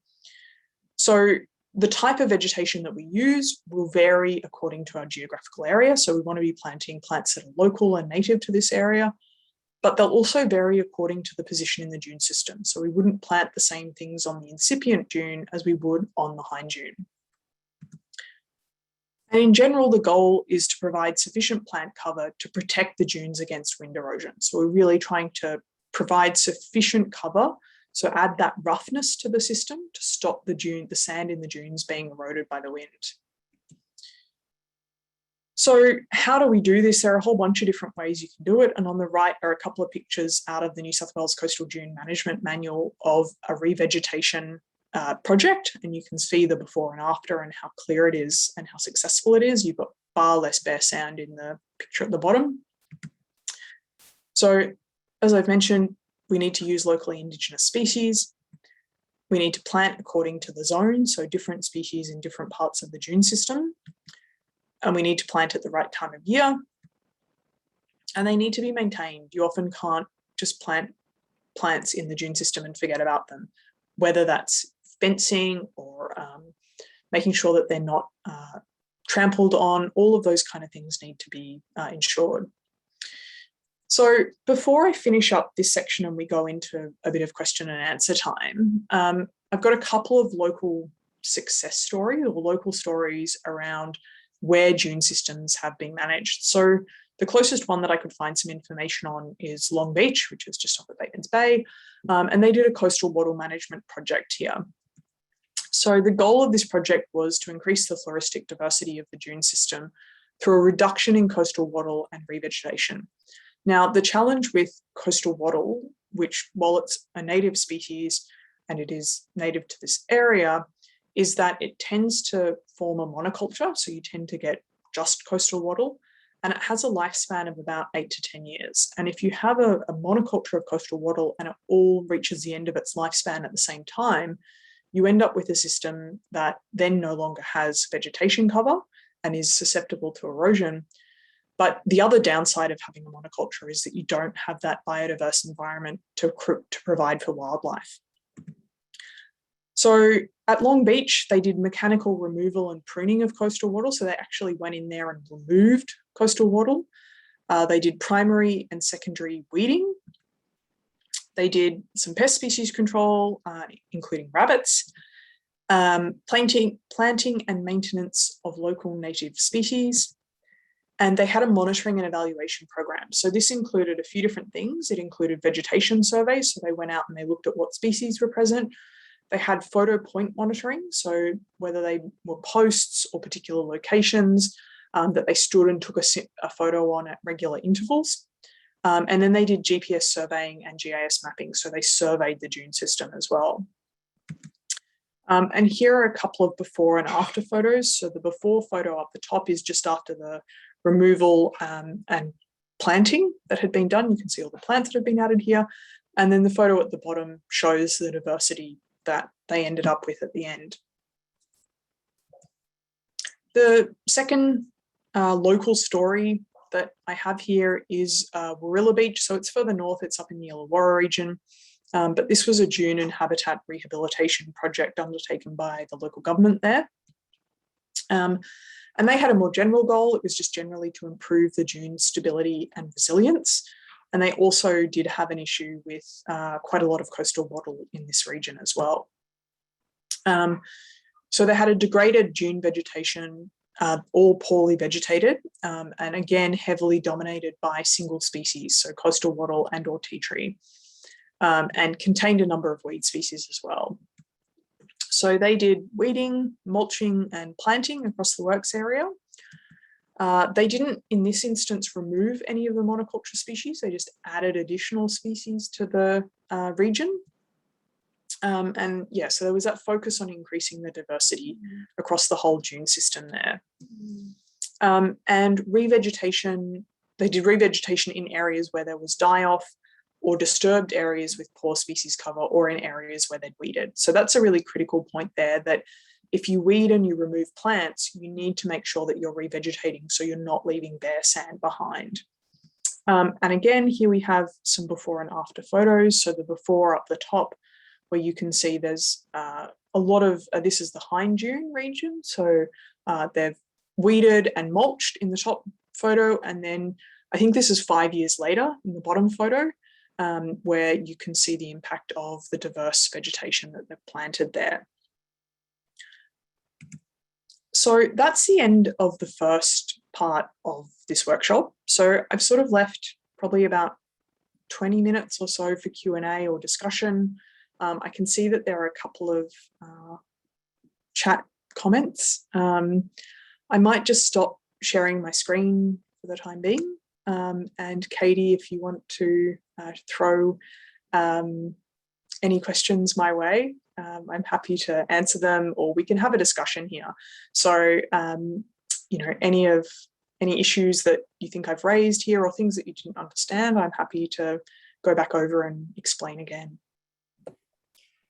So the type of vegetation that we use will vary according to our geographical area. So we want to be planting plants that are local and native to this area, but they'll also vary according to the position in the dune system. So we wouldn't plant the same things on the incipient dune as we would on the hind dune. And in general, the goal is to provide sufficient plant cover to protect the dunes against wind erosion. So we're really trying to provide sufficient cover, so add that roughness to the system to stop the sand in the dunes being eroded by the wind. So how do we do this? There are a whole bunch of different ways you can do it. And on the right are a couple of pictures out of the New South Wales Coastal Dune Management Manual of a revegetation project, and you can see the before and after and how clear it is and how successful it is. You've got far less bare sand in the picture at the bottom. So, as I've mentioned, we need to use locally indigenous species. We need to plant according to the zone, so different species in different parts of the dune system. And we need to plant at the right time of year. And they need to be maintained. You often can't just plant plants in the dune system and forget about them, whether that's fencing or making sure that they're not trampled on. All of those kind of things need to be ensured. So before I finish up this section and we go into a bit of question and answer time, I've got a couple of local success stories or local stories around where dune systems have been managed. So the closest one that I could find some information on is Long Beach, which is just off of Batemans Bay, and they did a coastal wattle management project here. So the goal of this project was to increase the floristic diversity of the dune system through a reduction in coastal wattle and revegetation. Now, the challenge with coastal wattle, which while it's a native species and it is native to this area, is that it tends to form a monoculture. So you tend to get just coastal wattle, and it has a lifespan of about 8 to 10 years. And if you have a monoculture of coastal wattle and it all reaches the end of its lifespan at the same time, you end up with a system that then no longer has vegetation cover and is susceptible to erosion. But the other downside of having a monoculture is that you don't have that biodiverse environment to provide for wildlife. So at Long Beach, they did mechanical removal and pruning of coastal wattle. So they actually went in there and removed coastal wattle. They did primary and secondary weeding. They did some pest species control, including rabbits, planting and maintenance of local native species. And they had a monitoring and evaluation program. So this included a few different things. It included vegetation surveys. So they went out and they looked at what species were present. They had photo point monitoring. So whether they were posts or particular locations that they stood and took a photo on at regular intervals. And then they did GPS surveying and GIS mapping. So they surveyed the dune system as well. And here are a couple of before and after photos. So the before photo up the top is just after the removal and planting that had been done. You can see all the plants that have been added here. And then the photo at the bottom shows the diversity that they ended up with at the end. The second local story that I have here is Warilla Beach. So it's further north, it's up in the Illawarra region. But this was a dune and habitat rehabilitation project undertaken by the local government there. And they had a more general goal. It was just generally to improve the dune stability and resilience. And they also did have an issue with quite a lot of coastal wattle in this region as well. So they had a degraded dune vegetation, all poorly vegetated, and again, heavily dominated by single species, so coastal wattle and or tea tree, and contained a number of weed species as well. So they did weeding, mulching, and planting across the works area. They didn't, in this instance, remove any of the monoculture species. They just added additional species to the region. And yeah, so there was that focus on increasing the diversity across the whole dune system there. And revegetation, they did revegetation in areas where there was die-off or disturbed areas with poor species cover, or in areas where they'd weeded. So that's a really critical point there, that if you weed and you remove plants, you need to make sure that you're revegetating so you're not leaving bare sand behind. And again, here we have some before and after photos. So the before up the top, where you can see there's a lot of, this is the hind dune region. So they've weeded and mulched in the top photo. And then I think this is 5 years later in the bottom photo, where you can see the impact of the diverse vegetation that they've planted there. So that's the end of the first part of this workshop. So I've sort of left probably about 20 minutes or so for Q&A or discussion. I can see that there are a couple of chat comments. I might just stop sharing my screen for the time being. And Katy, if you want to throw any questions my way, I'm happy to answer them, or we can have a discussion here. So, any issues that you think I've raised here or things that you didn't understand, I'm happy to go back over and explain again.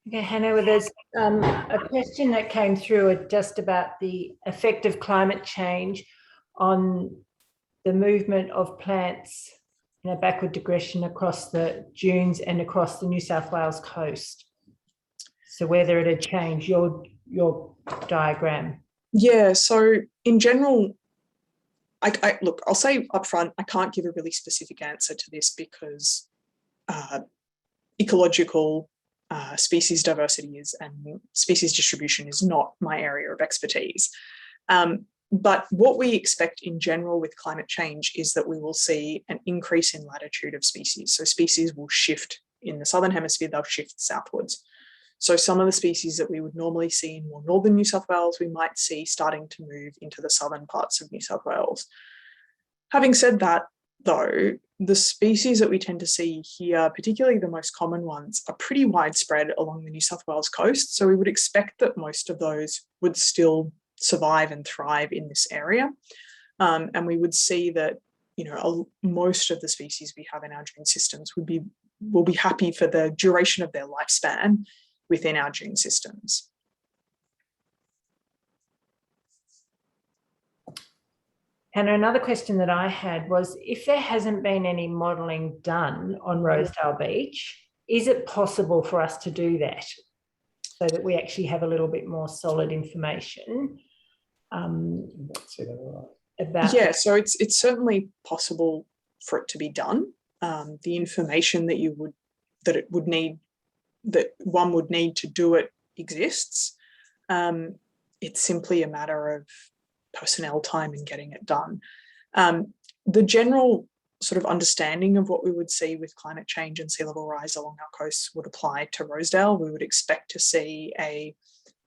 Okay, Hannah, there's a question that came through just about the effect of climate change on the movement of plants in a backward digression across the dunes and across the New South Wales coast. So whether it had changed your diagram. Yeah, so in general, look, I'll say upfront, I can't give a really specific answer to this because ecological species diversity and species distribution is not my area of expertise. But what we expect in general with climate change is that we will see an increase in latitude of species. So species will shift in the southern hemisphere, they'll shift southwards. So some of the species that we would normally see in more northern New South Wales, we might see starting to move into the southern parts of New South Wales. Having said that, though, the species that we tend to see here, particularly the most common ones, are pretty widespread along the New South Wales coast. So we would expect that most of those would still survive and thrive in this area. And we would see that, most of the species we have in our dune systems will be happy for the duration of their lifespan within our dune systems. And another question that I had was, if there hasn't been any modelling done on Rosedale Beach, is it possible for us to do that so that we actually have a little bit more solid information about? Yeah, so it's certainly possible for it to be done. The information that one would need to do it exists. It's simply a matter of personnel time and getting it done. The general sort of understanding of what we would see with climate change and sea level rise along our coasts would apply to Rosedale. We would expect to see a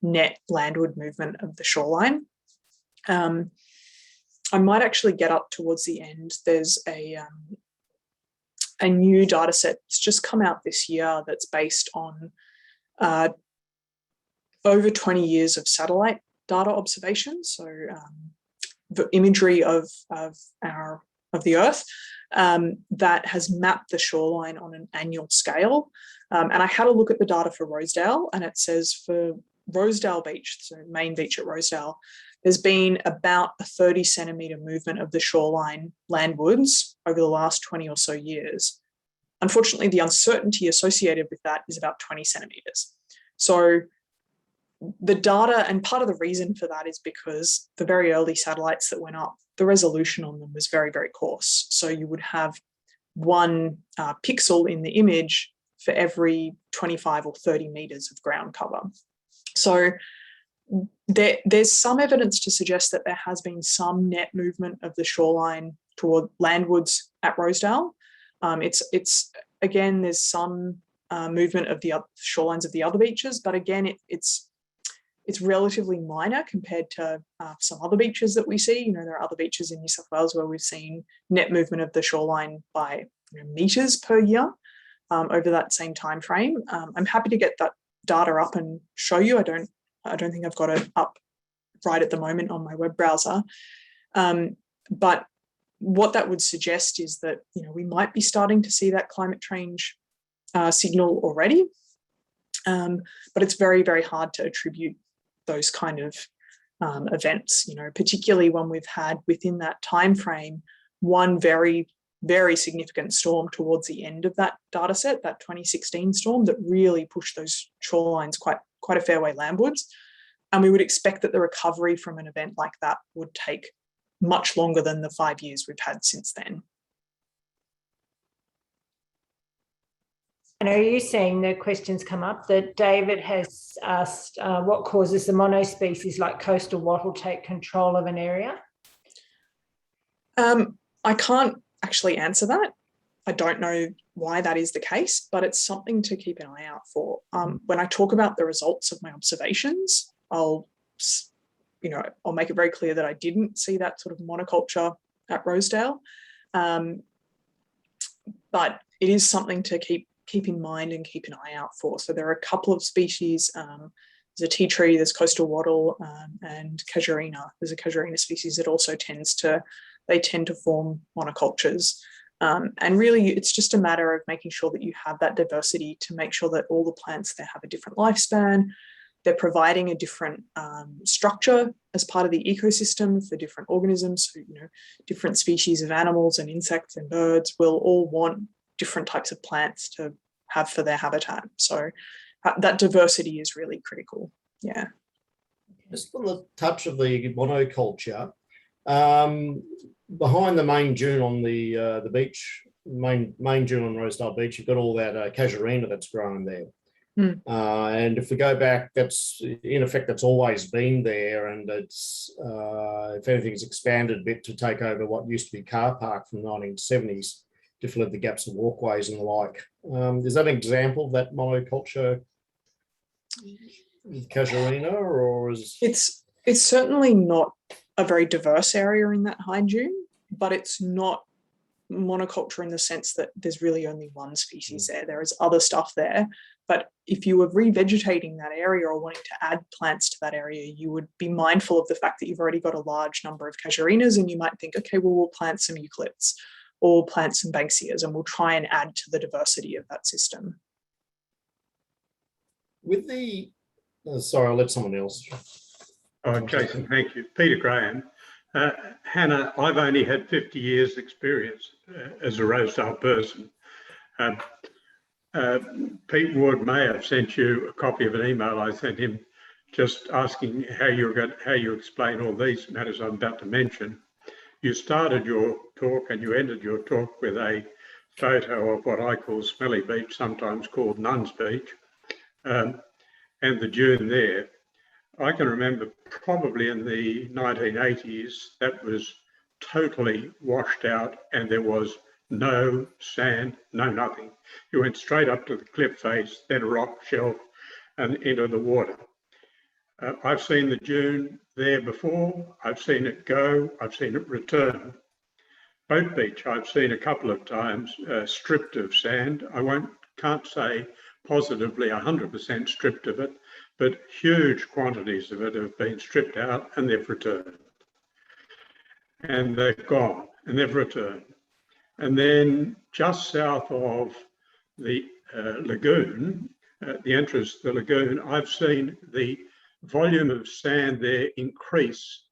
net landward movement of the shoreline. I might actually get up towards the end. There's a new data set that's just come out this year that's based on over 20 years of satellite data observations, so the imagery of the Earth that has mapped the shoreline on an annual scale. And I had a look at the data for Rosedale, and it says for Rosedale Beach, so main beach at Rosedale, there's been about a 30 centimetre movement of the shoreline landwards over the last 20 or so years. Unfortunately, the uncertainty associated with that is about 20 centimetres. So the data, and part of the reason for that is because the very early satellites that went up, the resolution on them was very, very coarse. So you would have one pixel in the image for every 25 or 30 metres of ground cover. So there's some evidence to suggest that there has been some net movement of the shoreline toward landwards at Rosedale. It's again, there's some movement of the shorelines of the other beaches, but again, it's relatively minor compared to some other beaches that we see. There are other beaches in New South Wales where we've seen net movement of the shoreline by metres per year over that same time frame. I'm happy to get that data up and show you. I don't think I've got it up right at the moment on my web browser. But what that would suggest is that we might be starting to see that climate change signal already. But it's very, very hard to attribute those kind of events, particularly when we've had within that time frame one very, very significant storm towards the end of that data set, that 2016 storm that really pushed those shorelines quite a fair way landwards. And we would expect that the recovery from an event like that would take much longer than the 5 years we've had since then. And are you seeing the questions come up that David has asked, what causes the monospecies like coastal wattle take control of an area? I can't actually answer that. I don't know why that is the case, but it's something to keep an eye out for. When I talk about the results of my observations, I'll make it very clear that I didn't see that sort of monoculture at Rosedale. But it is something to keep keep in mind and keep an eye out for. So there are a couple of species. There's a tea tree, there's coastal wattle, and casuarina. There's a casuarina species that also tend to form monocultures. And really, it's just a matter of making sure that you have that diversity to make sure that all the plants there have a different lifespan. They're providing a different structure as part of the ecosystem for different organisms. So, different species of animals and insects and birds will all want different types of plants to have for their habitat. So that diversity is really critical. Yeah. Just on the touch of the monoculture, behind the main dune on the beach, main dune on Rosedale Beach, you've got all that casuarina that's growing there. And if we go back, that's in effect that's always been there, and it's if anything's expanded a bit to take over what used to be car park from the 1970s to fill in the gaps of walkways and the like. Is that an example of that monoculture casuarina, or is it's certainly not a very diverse area in that high dune, but it's not monoculture in the sense that there's really only one species there. There is other stuff there, but if you were revegetating that area or wanting to add plants to that area, you would be mindful of the fact that you've already got a large number of casuarinas, and you might think, okay, well, we'll plant some eucalypts or plant some banksias, and we'll try and add to the diversity of that system. with the sorry, I'll let someone else. Jason, thank you. Peter Graham. Hannah, I've only had 50 years experience as a Rosedale person. Pete Ward may have sent you a copy of an email I sent him just asking how you explain all these matters I'm about to mention. You started your talk and you ended your talk with a photo of what I call Smelly Beach, sometimes called Nuns Beach, and the dune there. I can remember probably in the 1980s that was totally washed out and there was no sand, no nothing. You went straight up to the cliff face, then a rock shelf and into the water. I've seen the dune there before, I've seen it go, I've seen it return. Boat Beach I've seen a couple of times stripped of sand. Can't say positively 100% stripped of it, but huge quantities of it have been stripped out and they've returned. And they're gone and they've returned. And then just south of the lagoon, the entrance to the lagoon, I've seen the volume of sand there increase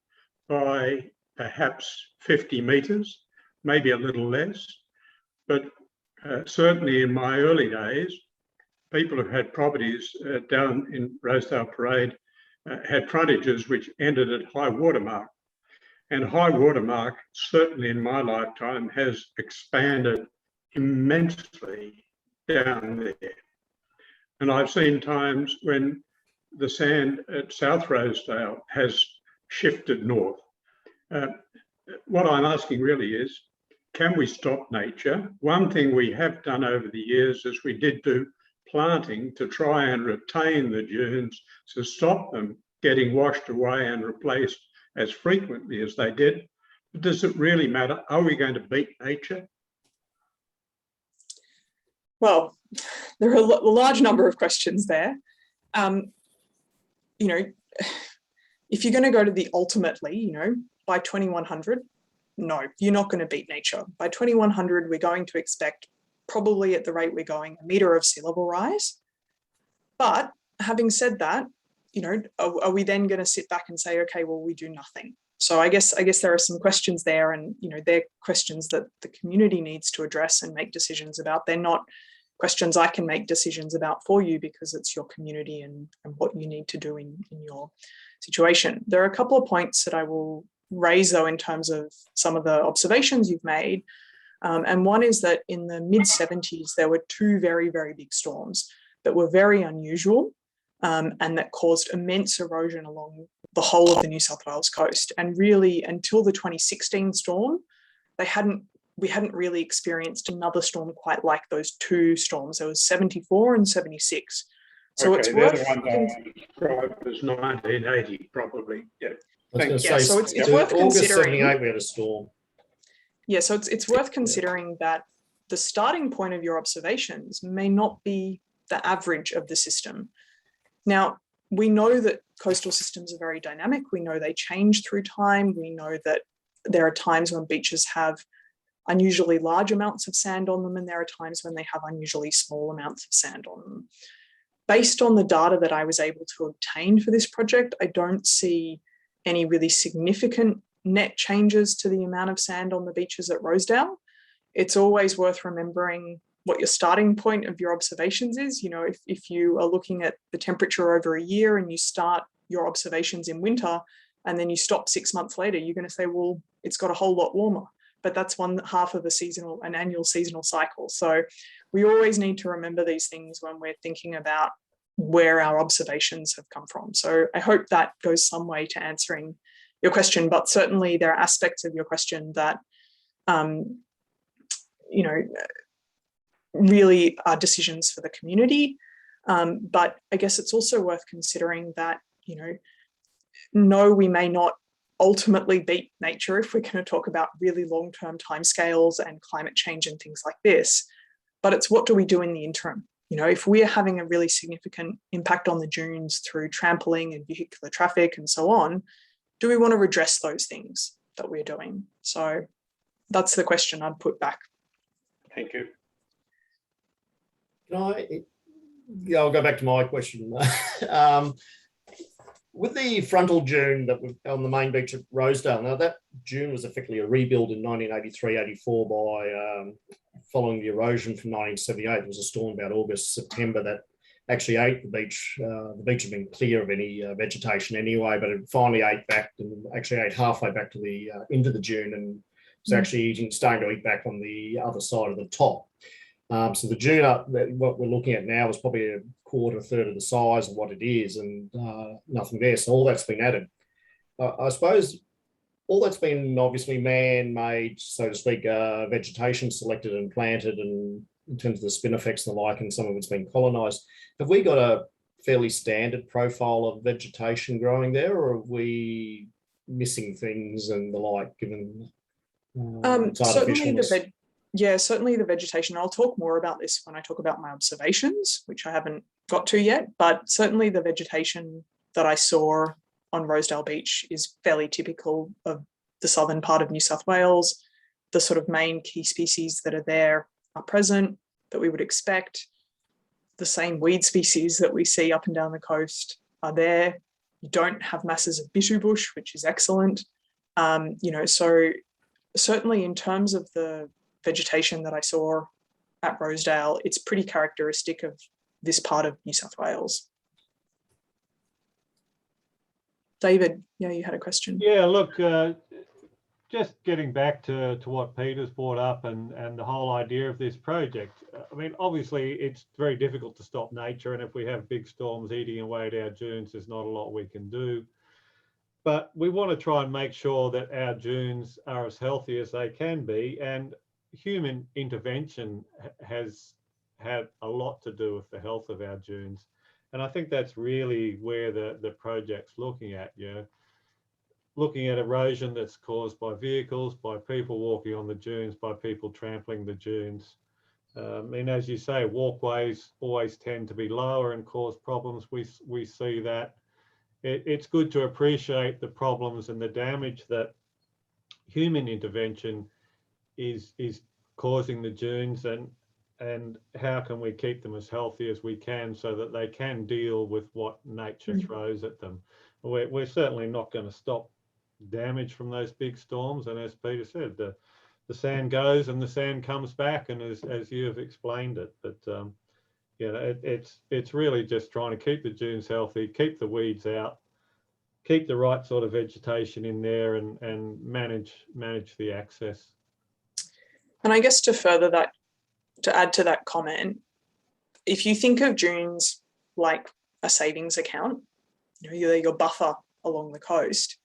by perhaps 50 metres, maybe a little less. But certainly in my early days, people have had properties down in Rosedale Parade, had frontages which ended at high watermark. And high watermark, certainly in my lifetime, has expanded immensely down there. And I've seen times when the sand at South Rosedale has shifted north. What I'm asking really is, can we stop nature? One thing we have done over the years is we did do planting to try and retain the dunes to stop them getting washed away and replaced as frequently as they did. But does it really matter? Are we going to beat nature? Well, there are a large number of questions there. If you're going to go to the ultimately, by 2100, no, you're not going to beat nature. By 2100, we're going to expect, probably at the rate we're going, a metre of sea level rise. But having said that, are we then going to sit back and say, okay, well, we do nothing? So I guess there are some questions there, and they're questions that the community needs to address and make decisions about. They're not questions I can make decisions about for you because it's your community and what you need to do in your situation. There are a couple of points that I will raise though in terms of some of the observations you've made. And one is that in the mid-70s, there were two very, very big storms that were very unusual and that caused immense erosion along the whole of the New South Wales coast. And really, until the 2016 storm, we hadn't really experienced another storm quite like those two storms. There was 74 and 76. So it's worth described as 1980, probably. Yeah. So it's worth August considering. 78, we had a storm. Yeah, so it's worth considering that the starting point of your observations may not be the average of the system. Now, we know that coastal systems are very dynamic. We know they change through time. We know that there are times when beaches have unusually large amounts of sand on them, and there are times when they have unusually small amounts of sand on them. Based on the data that I was able to obtain for this project, I don't see any really significant net changes to the amount of sand on the beaches at Rosedale. It's always worth remembering what your starting point of your observations is. You know, if you are looking at the temperature over a year and you start your observations in winter and then you stop 6 months later, you're going to say, well, it's got a whole lot warmer. But that's one half of an annual seasonal cycle. So we always need to remember these things when we're thinking about where our observations have come from. So I hope that goes some way to answering your question, but certainly there are aspects of your question that, you know, really are decisions for the community. But I guess it's also worth considering that, you know, no, we may not ultimately beat nature if we're going to talk about really long-term timescales and climate change and things like this. But it's what do we do in the interim? You know, if we're having a really significant impact on the dunes through trampling and vehicular traffic and so on, do we want to redress those things that we're doing? So that's the question I'd put back. Thank you. I'll go back to my question. With the frontal dune that was on the main beach at Rosedale, now that dune was effectively a rebuild in 1983-84 by following the erosion from 1978. There was a storm about August, September that actually ate the beach. The beach had been clear of any vegetation anyway, but it finally ate back and actually ate halfway back to the into the dune and was actually starting to eat back on the other side of the top. So the dune what we're looking at now is probably a third of the size of what it is, and nothing there. So all that's been added. I suppose all that's been obviously man-made, so to speak, vegetation selected and planted, and in terms of the spin effects and the like, and some of it's been colonised. Have we got a fairly standard profile of vegetation growing there, or are we missing things and the like, given certainly the vegetation. I'll talk more about this when I talk about my observations, which I haven't got to yet, but certainly the vegetation that I saw on Rosedale Beach is fairly typical of the southern part of New South Wales. The sort of main key species that are there are present, that we would expect. The same weed species that we see up and down the coast are there. You don't have masses of bitu bush, which is excellent. You know, so certainly in terms of the vegetation that I saw at Rosedale, it's pretty characteristic of this part of New South Wales. David, yeah, you had a question. Yeah, look, just getting back to what Peter's brought up and the whole idea of this project. I mean, obviously it's very difficult to stop nature, and if we have big storms eating away at our dunes, there's not a lot we can do. But we want to try and make sure that our dunes are as healthy as they can be, and human intervention has had a lot to do with the health of our dunes. And I think that's really where the project's looking at, you know, looking at erosion that's caused by vehicles, by people walking on the dunes, by people trampling the dunes. I mean, as you say, walkways always tend to be lower and cause problems. We see that. It's good to appreciate the problems and the damage that human intervention is causing the dunes, and how can we keep them as healthy as we can so that they can deal with what nature throws at them. We're certainly not going to stop damage from those big storms, and as Peter said, the sand goes and the sand comes back, and as you have explained it, but you know, it's really just trying to keep the dunes healthy, keep the weeds out, keep the right sort of vegetation in there, and manage the access. And I guess to further that, to add to that comment, if you think of dunes like a savings account, you know, your buffer along the coast,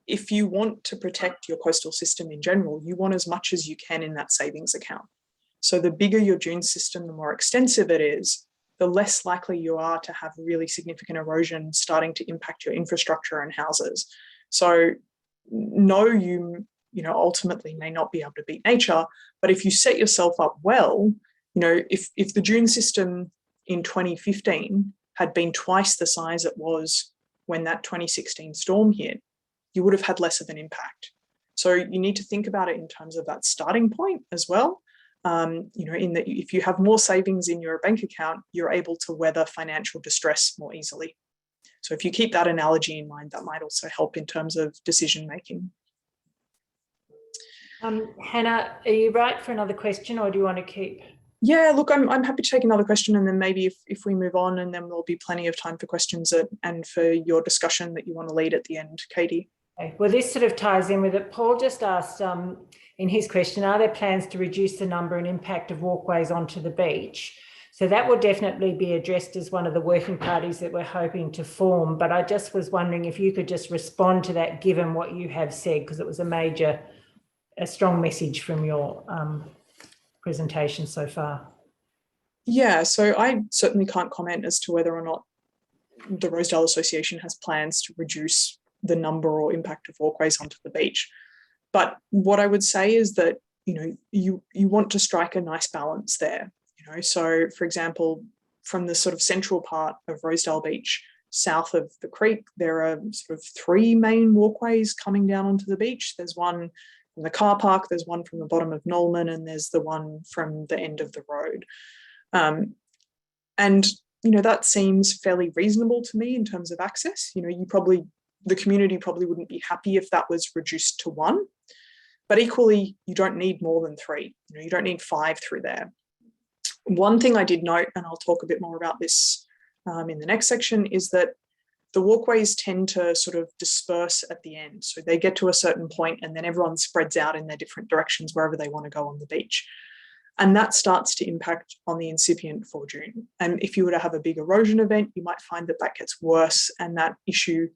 if you want to protect your coastal system in general, you want as much as you can in that savings account. So the bigger your dune system, the more extensive it is, the less likely you are to have really significant erosion starting to impact your infrastructure and houses. So no, you ultimately may not be able to beat nature. But if you set yourself up well, if the dune system in 2015 had been twice the size it was when that 2016 storm hit, you would have had less of an impact. So you need to think about it in terms of that starting point as well. In that if you have more savings in your bank account, you're able to weather financial distress more easily. So if you keep that analogy in mind, that might also help in terms of decision making. Hannah, are you right for another question, or do you want to keep? Yeah, look, I'm happy to take another question, and then maybe if we move on, and then there'll be plenty of time for questions and for your discussion that you want to lead at the end, Katie. Okay. Well, this sort of ties in with it. Paul just asked in his question, are there plans to reduce the number and impact of walkways onto the beach? So that will definitely be addressed as one of the working parties that we're hoping to form. But I just was wondering if you could just respond to that, given what you have said, because it was a strong message from your presentation so far. Yeah, so I certainly can't comment as to whether or not the Rosedale Association has plans to reduce the number or impact of walkways onto the beach. But what I would say is that, you want to strike a nice balance there. So for example, from the sort of central part of Rosedale Beach, south of the creek, there are sort of 3 main walkways coming down onto the beach. There's one from the car park, there's one from the bottom of Nolman, and there's the one from the end of the road. And that seems fairly reasonable to me in terms of access. The community probably wouldn't be happy if that was reduced to 1, but equally, you don't need more than 3. You don't need 5 through there. One thing I did note, and I'll talk a bit more about this in the next section, is that the walkways tend to sort of disperse at the end. So they get to a certain point and then everyone spreads out in their different directions wherever they want to go on the beach. And that starts to impact on the incipient for dune. And if you were to have a big erosion event, you might find that gets worse, and that issue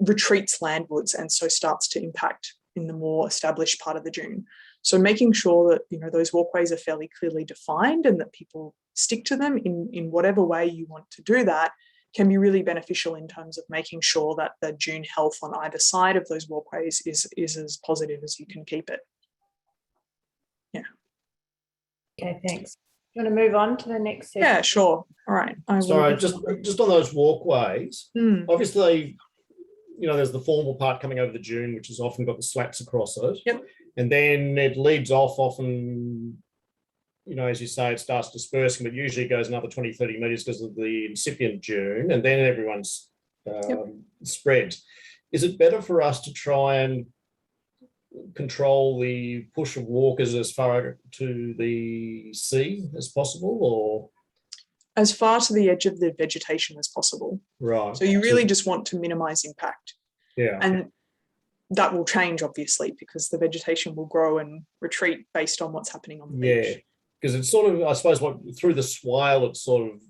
retreats landwards and so starts to impact in the more established part of the dune. So making sure that those walkways are fairly clearly defined and that people stick to them in whatever way you want to do that can be really beneficial in terms of making sure that the dune health on either side of those walkways is as positive as you can keep it. Yeah. Okay, thanks. Do you want to move on to the next section? Yeah, sure. All right. Sorry, just on those walkways, obviously, there's the formal part coming over the dune, which has often got the slats across it. Yep. And then it leads off often, as you say, it starts dispersing, but usually it goes another 20, 30 metres because of the incipient dune, and then everyone's spread. Is it better for us to try and control the push of walkers as far to the sea as possible, or as far to the edge of the vegetation as possible? Right. So you really just want to minimize impact. Yeah. And that will change, obviously, because the vegetation will grow and retreat based on what's happening on the beach. Yeah, because it's sort of, I suppose, through the swale, it's sort of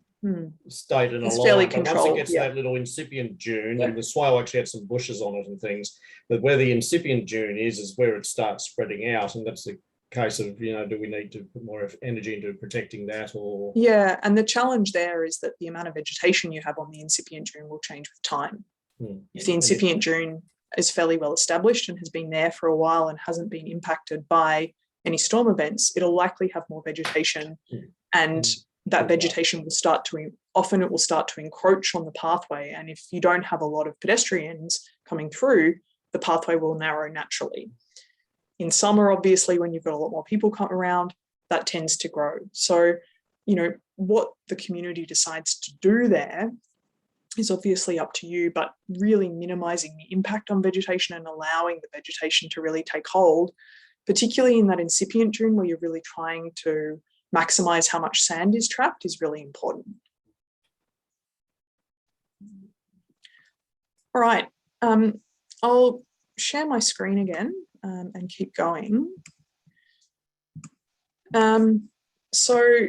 stayed in a line. Fairly but controlled. Once it gets that little incipient dune, and the swale actually had some bushes on it and things, but where the incipient dune is where it starts spreading out, and that's the case of, do we need to put more energy into protecting that, or? Yeah, and the challenge there is that the amount of vegetation you have on the incipient dune will change with time. If the incipient dune is fairly well established and has been there for a while and hasn't been impacted by any storm events, it'll likely have more vegetation, and that vegetation will start to encroach on the pathway. And if you don't have a lot of pedestrians coming through, the pathway will narrow naturally. In summer, obviously, when you've got a lot more people come around, that tends to grow. So, what the community decides to do there is obviously up to you, but really minimizing the impact on vegetation and allowing the vegetation to really take hold, particularly in that incipient dune where you're really trying to maximize how much sand is trapped, is really important. All right, I'll share my screen again and keep going. So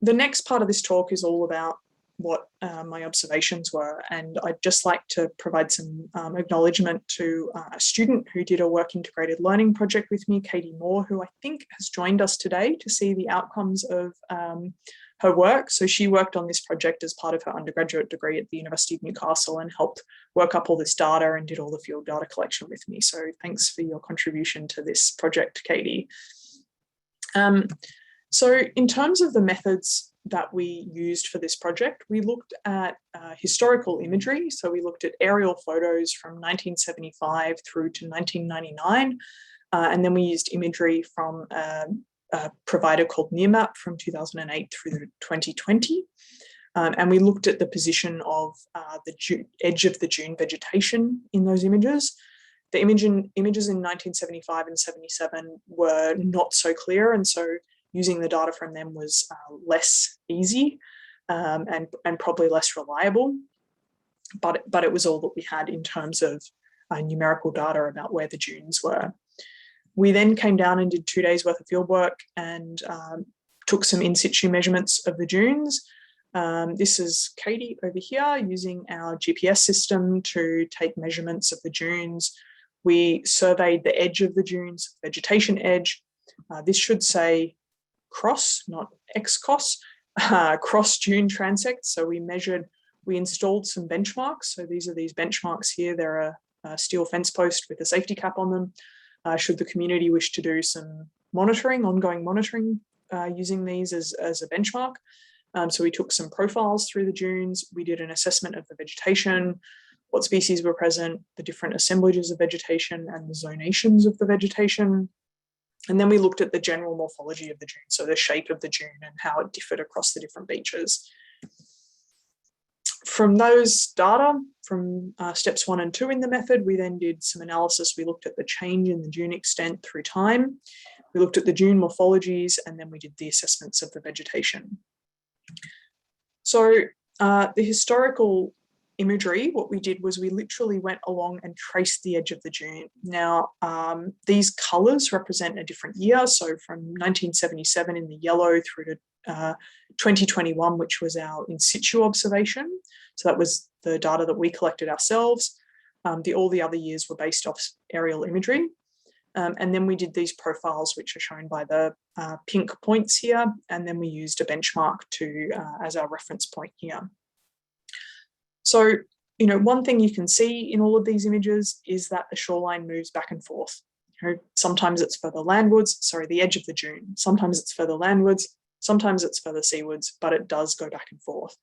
the next part of this talk is all about what my observations were, and I'd just like to provide some acknowledgement to a student who did a work integrated learning project with me, Katie Moore, who I think has joined us today to see the outcomes of her work. So she worked on this project as part of her undergraduate degree at the University of Newcastle and helped work up all this data and did all the field data collection with me. So thanks for your contribution to this project, Katy. So in terms of the methods that we used for this project, we looked at historical imagery. So we looked at aerial photos from 1975 through to 1999. And then we used imagery from a provider called Nearmap from 2008 through to 2020. And we looked at the position of the edge of the dune vegetation in those images. The images in 1975 and 77 were not so clear, and so using the data from them was less easy and probably less reliable. But it was all that we had in terms of numerical data about where the dunes were. We then came down and did 2 days worth of field work and took some in situ measurements of the dunes. This is Katy over here using our GPS system to take measurements of the dunes. We surveyed the edge of the dunes, vegetation edge. This should say cross, not excos, cross dune transects. So we installed some benchmarks. So these are these benchmarks here. They're a steel fence post with a safety cap on them. Should the community wish to do some monitoring, ongoing monitoring, using these as a benchmark. So we took some profiles through the dunes. We did an assessment of the vegetation, what species were present, the different assemblages of vegetation and the zonations of the vegetation. And then we looked at the general morphology of the dune, so the shape of the dune and how it differed across the different beaches. From those data, from steps 1 and 2 in the method, we then did some analysis. We looked at the change in the dune extent through time. We looked at the dune morphologies, and then we did the assessments of the vegetation. So the historical imagery, what we did was we literally went along and traced the edge of the dune. Now, these colours represent a different year. So from 1977 in the yellow through to 2021, which was our in situ observation. So that was the data that we collected ourselves. All the other years were based off aerial imagery. And then we did these profiles, which are shown by the pink points here. And then we used a benchmark as our reference point here. So, one thing you can see in all of these images is that the shoreline moves back and forth. Sometimes it's further landwards, the edge of the dune. Sometimes it's further landwards, sometimes it's further seawards, but it does go back and forth.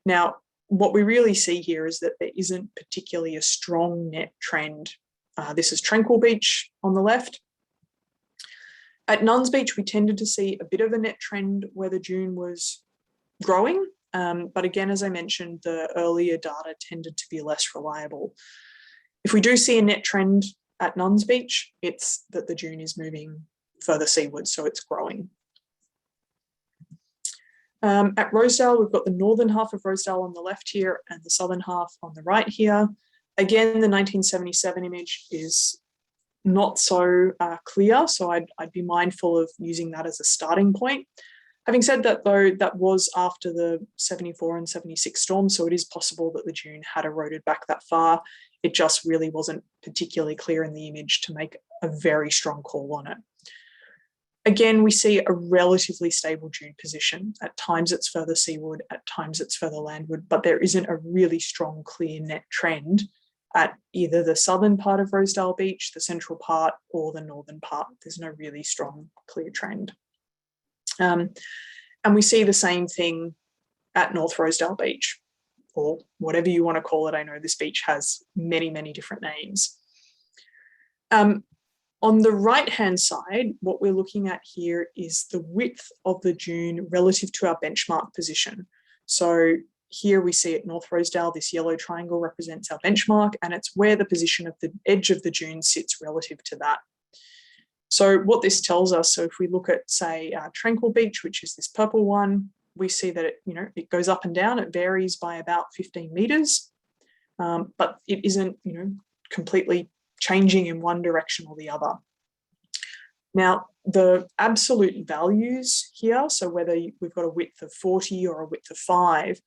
Now, what we really see here is that there isn't particularly a strong net trend. This is Tranquil Beach on the left. At Nuns Beach, we tended to see a bit of a net trend where the dune was growing. But again, as I mentioned, the earlier data tended to be less reliable. If we do see a net trend at Nuns Beach, it's that the dune is moving further seaward, so it's growing. At Rosedale, we've got the northern half of Rosedale on the left here and the southern half on the right here. Again, the 1977 image is not so clear, so I'd be mindful of using that as a starting point. Having said that, though, that was after the 74 and 76 storms, so it is possible that the dune had eroded back that far. It just really wasn't particularly clear in the image to make a very strong call on it. Again, we see a relatively stable dune position. At times it's further seaward, at times it's further landward, but there isn't a really strong, clear net trend at either the southern part of Rosedale Beach, the central part, or the northern part. There's no really strong, clear trend. And we see the same thing at North Rosedale Beach, or whatever you want to call it. I know this beach has many, many different names. On the right-hand side, what we're looking at here is the width of the dune relative to our benchmark position. So here we see at North Rosedale, this yellow triangle represents our benchmark, and it's where the position of the edge of the dune sits relative to that. So what this tells us, so if we look at, say, Tranquil Beach, which is this purple one, we see that it goes up and down. It varies by about 15 meters, but it isn't, completely changing in one direction or the other. Now, the absolute values here, so whether we've got a width of 40 or a width of 5,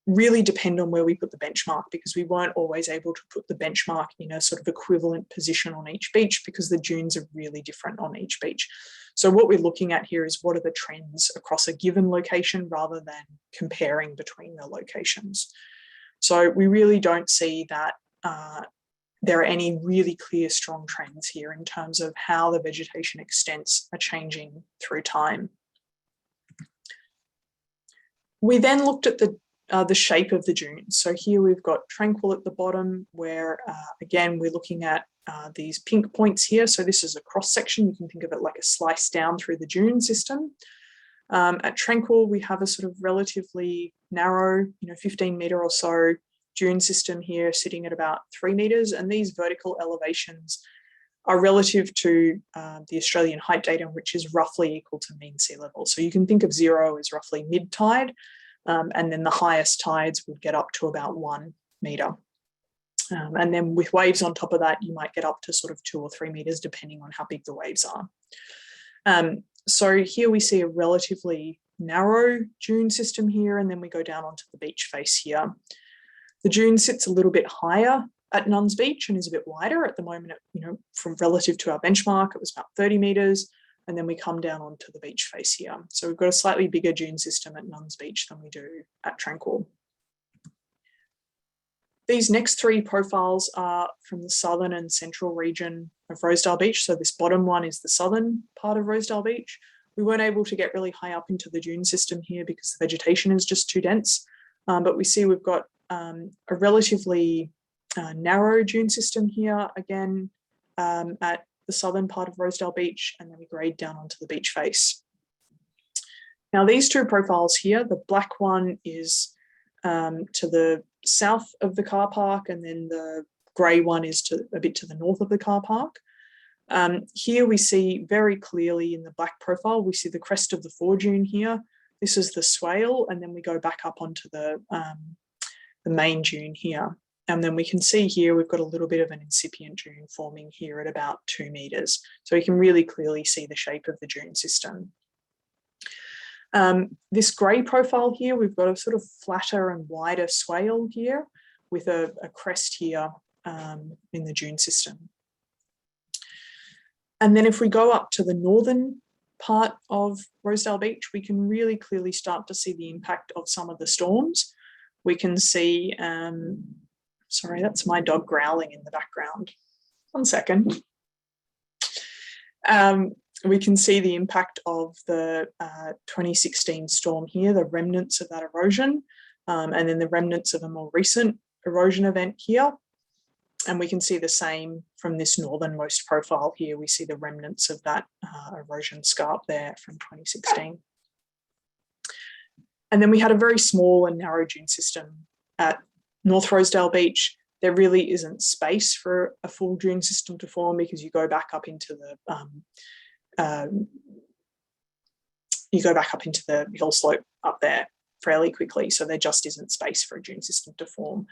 really depend on where we put the benchmark, because we weren't always able to put the benchmark in a sort of equivalent position on each beach, because the dunes are really different on each beach. So what we're looking at here is what are the trends across a given location rather than comparing between the locations. So we really don't see that there are any really clear, strong trends here in terms of how the vegetation extents are changing through time. We then looked at the shape of the dunes. So here we've got Tranquil at the bottom, where again, we're looking at these pink points here. So this is a cross section. You can think of it like a slice down through the dune system. At Tranquil, we have a sort of relatively narrow, 15 metre or so dune system here, sitting at about 3 metres. And these vertical elevations are relative to the Australian height datum, which is roughly equal to mean sea level. So you can think of 0 as roughly mid-tide, and then the highest tides would get up to about 1 metre. And then with waves on top of that, you might get up to sort of 2 or 3 metres, depending on how big the waves are. So here we see a relatively narrow dune system here, and then we go down onto the beach face here. The dune sits a little bit higher at Nuns Beach and is a bit wider at the moment. From relative to our benchmark, it was about 30 metres, and then we come down onto the beach face here. So we've got a slightly bigger dune system at Nuns Beach than we do at Tranquil. These next 3 profiles are from the southern and central region of Rosedale Beach. So this bottom one is the southern part of Rosedale Beach. We weren't able to get really high up into the dune system here because the vegetation is just too dense. But we see we've got a relatively narrow dune system here, again, at the southern part of Rosedale Beach, and then we grade down onto the beach face. Now, these 2 profiles here, the black one is to the south of the car park, and then the grey one is a bit to the north of the car park. Here we see very clearly in the black profile, we see the crest of the foredune here. This is the swale, and then we go back up onto the main dune here. And then we can see here we've got a little bit of an incipient dune forming here at about 2 metres. So we can really clearly see the shape of the dune system. This grey profile here, we've got a sort of flatter and wider swale here with a crest here in the dune system. And then if we go up to the northern part of Rosedale Beach, we can really clearly start to see the impact of some of the storms. We can see, sorry, that's my dog growling in the background. 1 second. We can see the impact of the 2016 storm here, the remnants of that erosion, and then the remnants of a more recent erosion event here. And we can see the same from this northernmost profile here. We see the remnants of that erosion scarp there from 2016. And then we had a very small and narrow dune system at North Rosedale Beach. There really isn't space for a full dune system to form because you go back up into the hill slope up there fairly quickly. So there just isn't space for a dune system to form.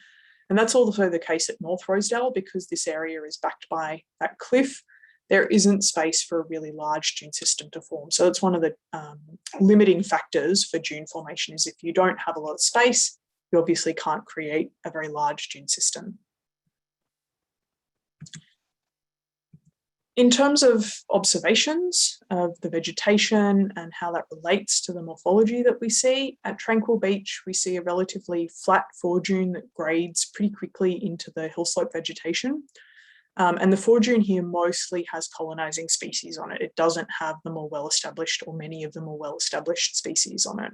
And that's also the case at North Rosedale because this area is backed by that cliff. There isn't space for a really large dune system to form. So it's one of the limiting factors for dune formation is if you don't have a lot of space, you obviously can't create a very large dune system. In terms of observations of the vegetation and how that relates to the morphology that we see, at Tranquil Beach, we see a relatively flat foredune that grades pretty quickly into the hill slope vegetation. And the foredune here mostly has colonising species on it. It doesn't have the more well-established or many of the more well-established species on it.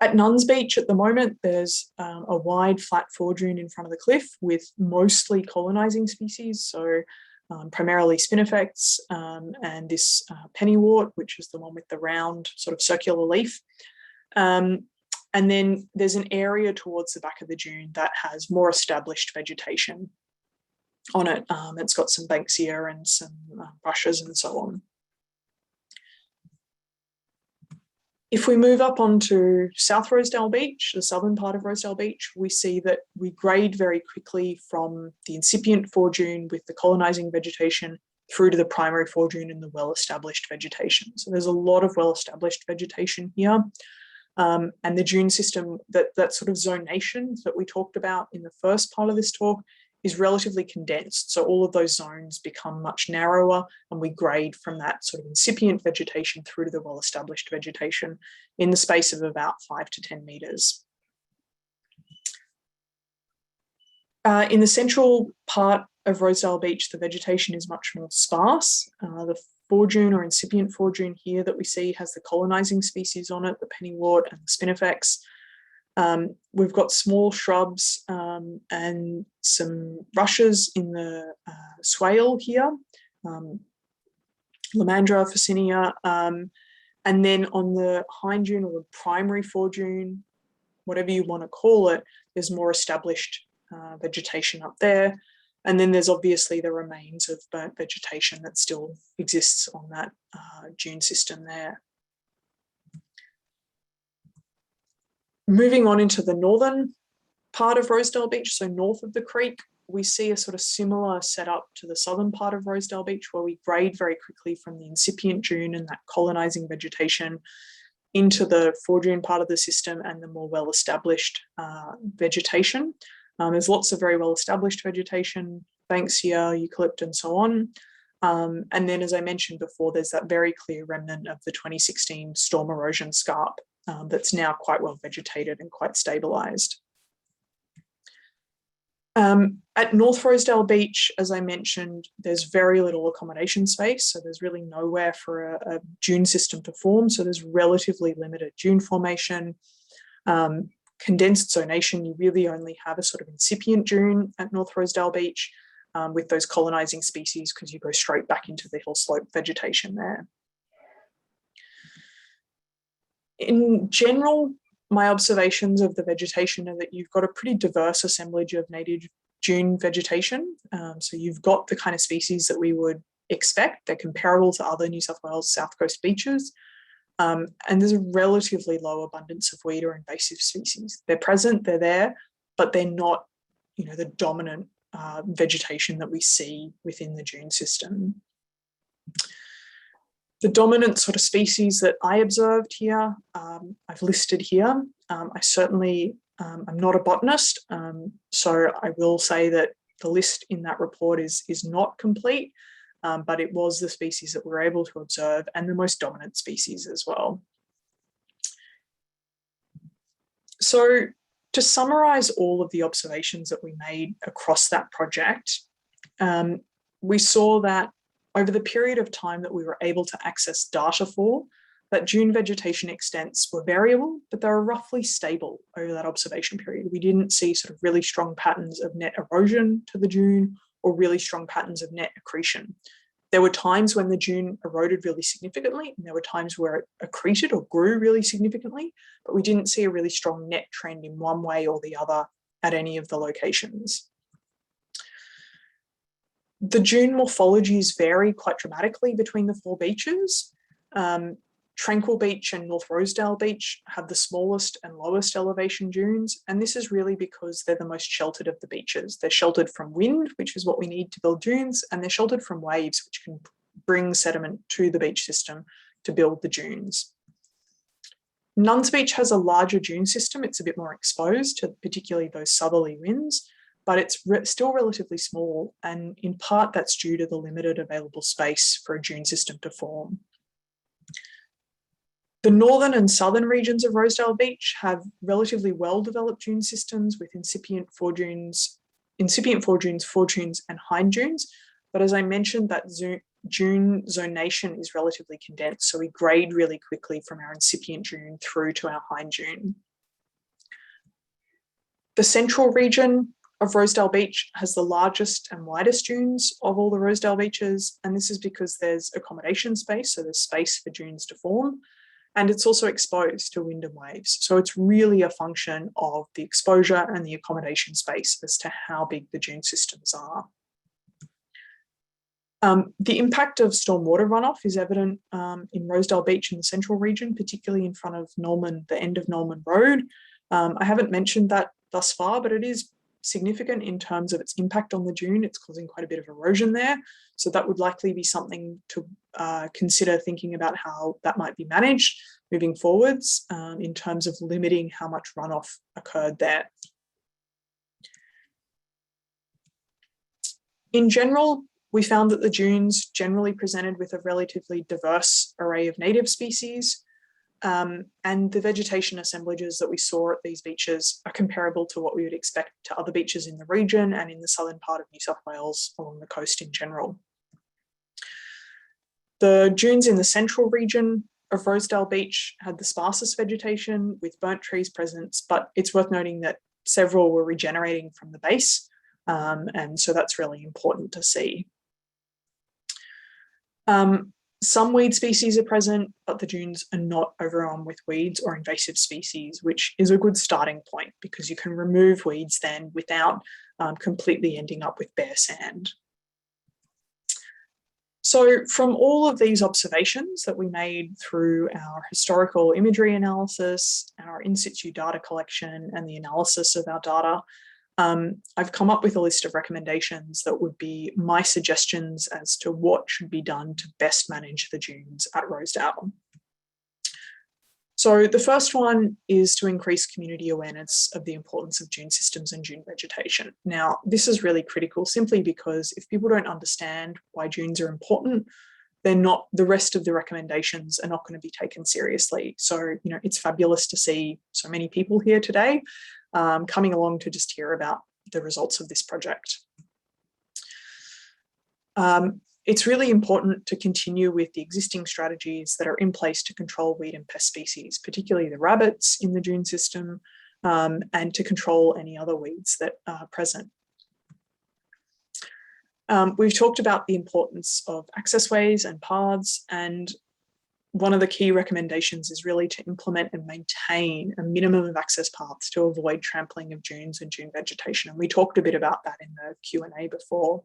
At Nuns Beach at the moment, there's a wide flat foredune in front of the cliff with mostly colonising species. So primarily spinifex and this pennywort, which is the one with the round sort of circular leaf. And then there's an area towards the back of the dune that has more established vegetation on it. It's got some banksia and some brushes and so on. If we move up onto South Rosedale Beach, the southern part of Rosedale Beach, we see that we grade very quickly from the incipient foredune with the colonising vegetation through to the primary foredune and the well-established vegetation. So there's a lot of well-established vegetation here. And the dune system, that sort of zonation that we talked about in the first part of this talk, is relatively condensed. So all of those zones become much narrower, and we grade from that sort of incipient vegetation through to the well-established vegetation in the space of about 5 to 10 metres. In the central part of Rosedale Beach, the vegetation is much more sparse. The foredune or incipient foredune here that we see has the colonising species on it, the pennywort and the spinifex. We've got small shrubs and some rushes in the swale here, Lomandra, Phacinia, and then on the hind dune or the primary foredune, whatever you want to call it, there's more established vegetation up there. And then there's obviously the remains of burnt vegetation that still exists on that dune system there. Moving on into the northern part of Rosedale Beach, so north of the creek, we see a sort of similar setup to the southern part of Rosedale Beach, where we grade very quickly from the incipient dune and that colonising vegetation into the foredune part of the system and the more well-established vegetation. There's lots of very well-established vegetation, Banksia, eucalypt, and so on. And then, as I mentioned before, there's that very clear remnant of the 2016 storm erosion scarp that's now quite well vegetated and quite stabilised. At North Rosedale Beach, as I mentioned, there's very little accommodation space, so there's really nowhere for a dune system to form, so there's relatively limited dune formation. Condensed zonation, you really only have a sort of incipient dune at North Rosedale Beach with those colonising species, because you go straight back into the hill slope vegetation there. In general, my observations of the vegetation are that you've got a pretty diverse assemblage of native dune vegetation. So you've got the kind of species that we would expect. They're comparable to other New South Wales South Coast beaches. And there's a relatively low abundance of weed or invasive species. They're present, they're there, but they're not, the dominant vegetation that we see within the dune system. The dominant sort of species that I observed here, I've listed here. I certainly, I'm not a botanist, so I will say that the list in that report is not complete. But it was the species that we were able to observe and the most dominant species as well. So to summarise all of the observations that we made across that project, we saw that over the period of time that we were able to access data for, that dune vegetation extents were variable, but they were roughly stable over that observation period. We didn't see sort of really strong patterns of net erosion to the dune or really strong patterns of net accretion. There were times when the dune eroded really significantly, and there were times where it accreted or grew really significantly, but we didn't see a really strong net trend in one way or the other at any of the locations. The dune morphologies vary quite dramatically between the four beaches. Tranquil Beach and North Rosedale Beach have the smallest and lowest elevation dunes, and this is really because they're the most sheltered of the beaches. They're sheltered from wind, which is what we need to build dunes, and they're sheltered from waves, which can bring sediment to the beach system to build the dunes. Nuns Beach has a larger dune system. It's a bit more exposed to particularly those southerly winds, but it's still relatively small, and in part that's due to the limited available space for a dune system to form. The northern and southern regions of Rosedale Beach have relatively well-developed dune systems with incipient foredunes, foredunes, and hind dunes. But as I mentioned, that dune zonation is relatively condensed, so we grade really quickly from our incipient dune through to our hind dune. The central region of Rosedale Beach has the largest and widest dunes of all the Rosedale beaches, and this is because there's accommodation space, so there's space for dunes to form. And it's also exposed to wind and waves. So it's really a function of the exposure and the accommodation space as to how big the dune systems are. The impact of stormwater runoff is evident in Rosedale Beach in the central region, particularly in front of Norman, the end of Norman Road. I haven't mentioned that thus far, but it is significant in terms of its impact on the dune. It's causing quite a bit of erosion there. So that would likely be something to consider thinking about how that might be managed. moving forwards in terms of limiting how much runoff occurred there. In general, we found that the dunes generally presented with a relatively diverse array of native species, and the vegetation assemblages that we saw at these beaches are comparable to what we would expect to other beaches in the region and in the southern part of New South Wales along the coast in general. The dunes in the central region of Rosedale Beach had the sparsest vegetation with burnt trees present, but it's worth noting that several were regenerating from the base, and so that's really important to see. Some weed species are present, but the dunes are not overrun with weeds or invasive species, which is a good starting point because you can remove weeds then without completely ending up with bare sand. So from all of these observations that we made through our historical imagery analysis, our in situ data collection, and the analysis of our data, I've come up with a list of recommendations that would be my suggestions as to what should be done to best manage the dunes at Rosedale. So the first one is to increase community awareness of the importance of dune systems and dune vegetation. Now, this is really critical simply because if people don't understand why dunes are important, then the rest of the recommendations are not going to be taken seriously. So, it's fabulous to see so many people here today coming along to just hear about the results of this project. It's really important to continue with the existing strategies that are in place to control weed and pest species, particularly the rabbits in the dune system, and to control any other weeds that are present. We've talked about the importance of access ways and paths, and one of the key recommendations is really to implement and maintain a minimum of access paths to avoid trampling of dunes and dune vegetation. And we talked a bit about that in the Q&A before.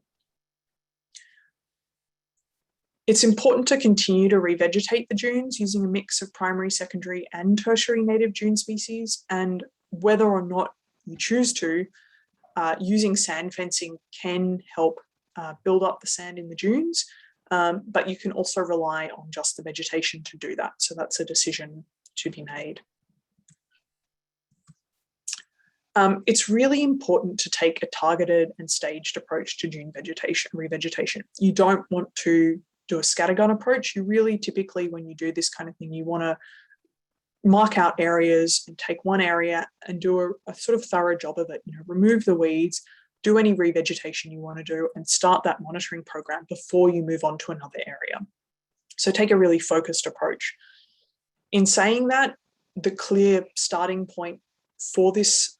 It's important to continue to revegetate the dunes using a mix of primary, secondary, and tertiary native dune species. And whether or not you choose to, using sand fencing can help build up the sand in the dunes. But you can also rely on just the vegetation to do that. So that's a decision to be made. It's really important to take a targeted and staged approach to dune revegetation. You don't want to do a scattergun approach. You really typically, when you do this kind of thing, you want to mark out areas and take one area and do a sort of thorough job of it. Remove the weeds, do any revegetation you want to do, and start that monitoring program before you move on to another area. So take a really focused approach. In saying that, the clear starting point for this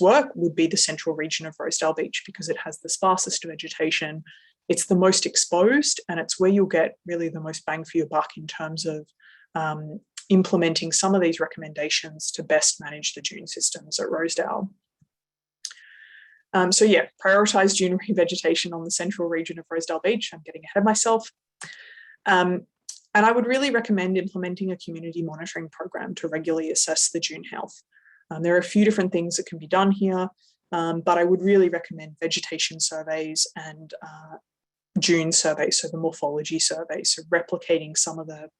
work would be the central region of Rosedale Beach because it has the sparsest vegetation, it's the most exposed, and it's where you'll get really the most bang for your buck in terms of implementing some of these recommendations to best manage the dune systems at Rosedale. So yeah, prioritise dune revegetation on the central region of Rosedale Beach. I'm getting ahead of myself. And I would really recommend implementing a community monitoring program to regularly assess the dune health. There are a few different things that can be done here, but I would really recommend vegetation surveys and dune surveys, so the morphology surveys, so replicating some of the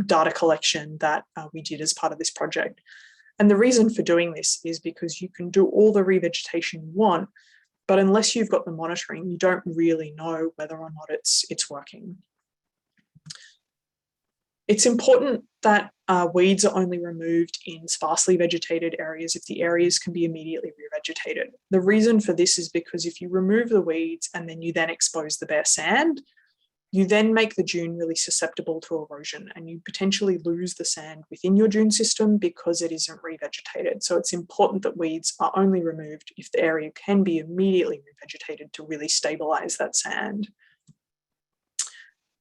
data collection that we did as part of this project. And the reason for doing this is because you can do all the revegetation you want, but unless you've got the monitoring, you don't really know whether or not it's working. It's important that weeds are only removed in sparsely vegetated areas if the areas can be immediately revegetated. The reason for this is because if you remove the weeds and then you then expose the bare sand, you then make the dune really susceptible to erosion and you potentially lose the sand within your dune system because it isn't revegetated. So it's important that weeds are only removed if the area can be immediately revegetated to really stabilize that sand.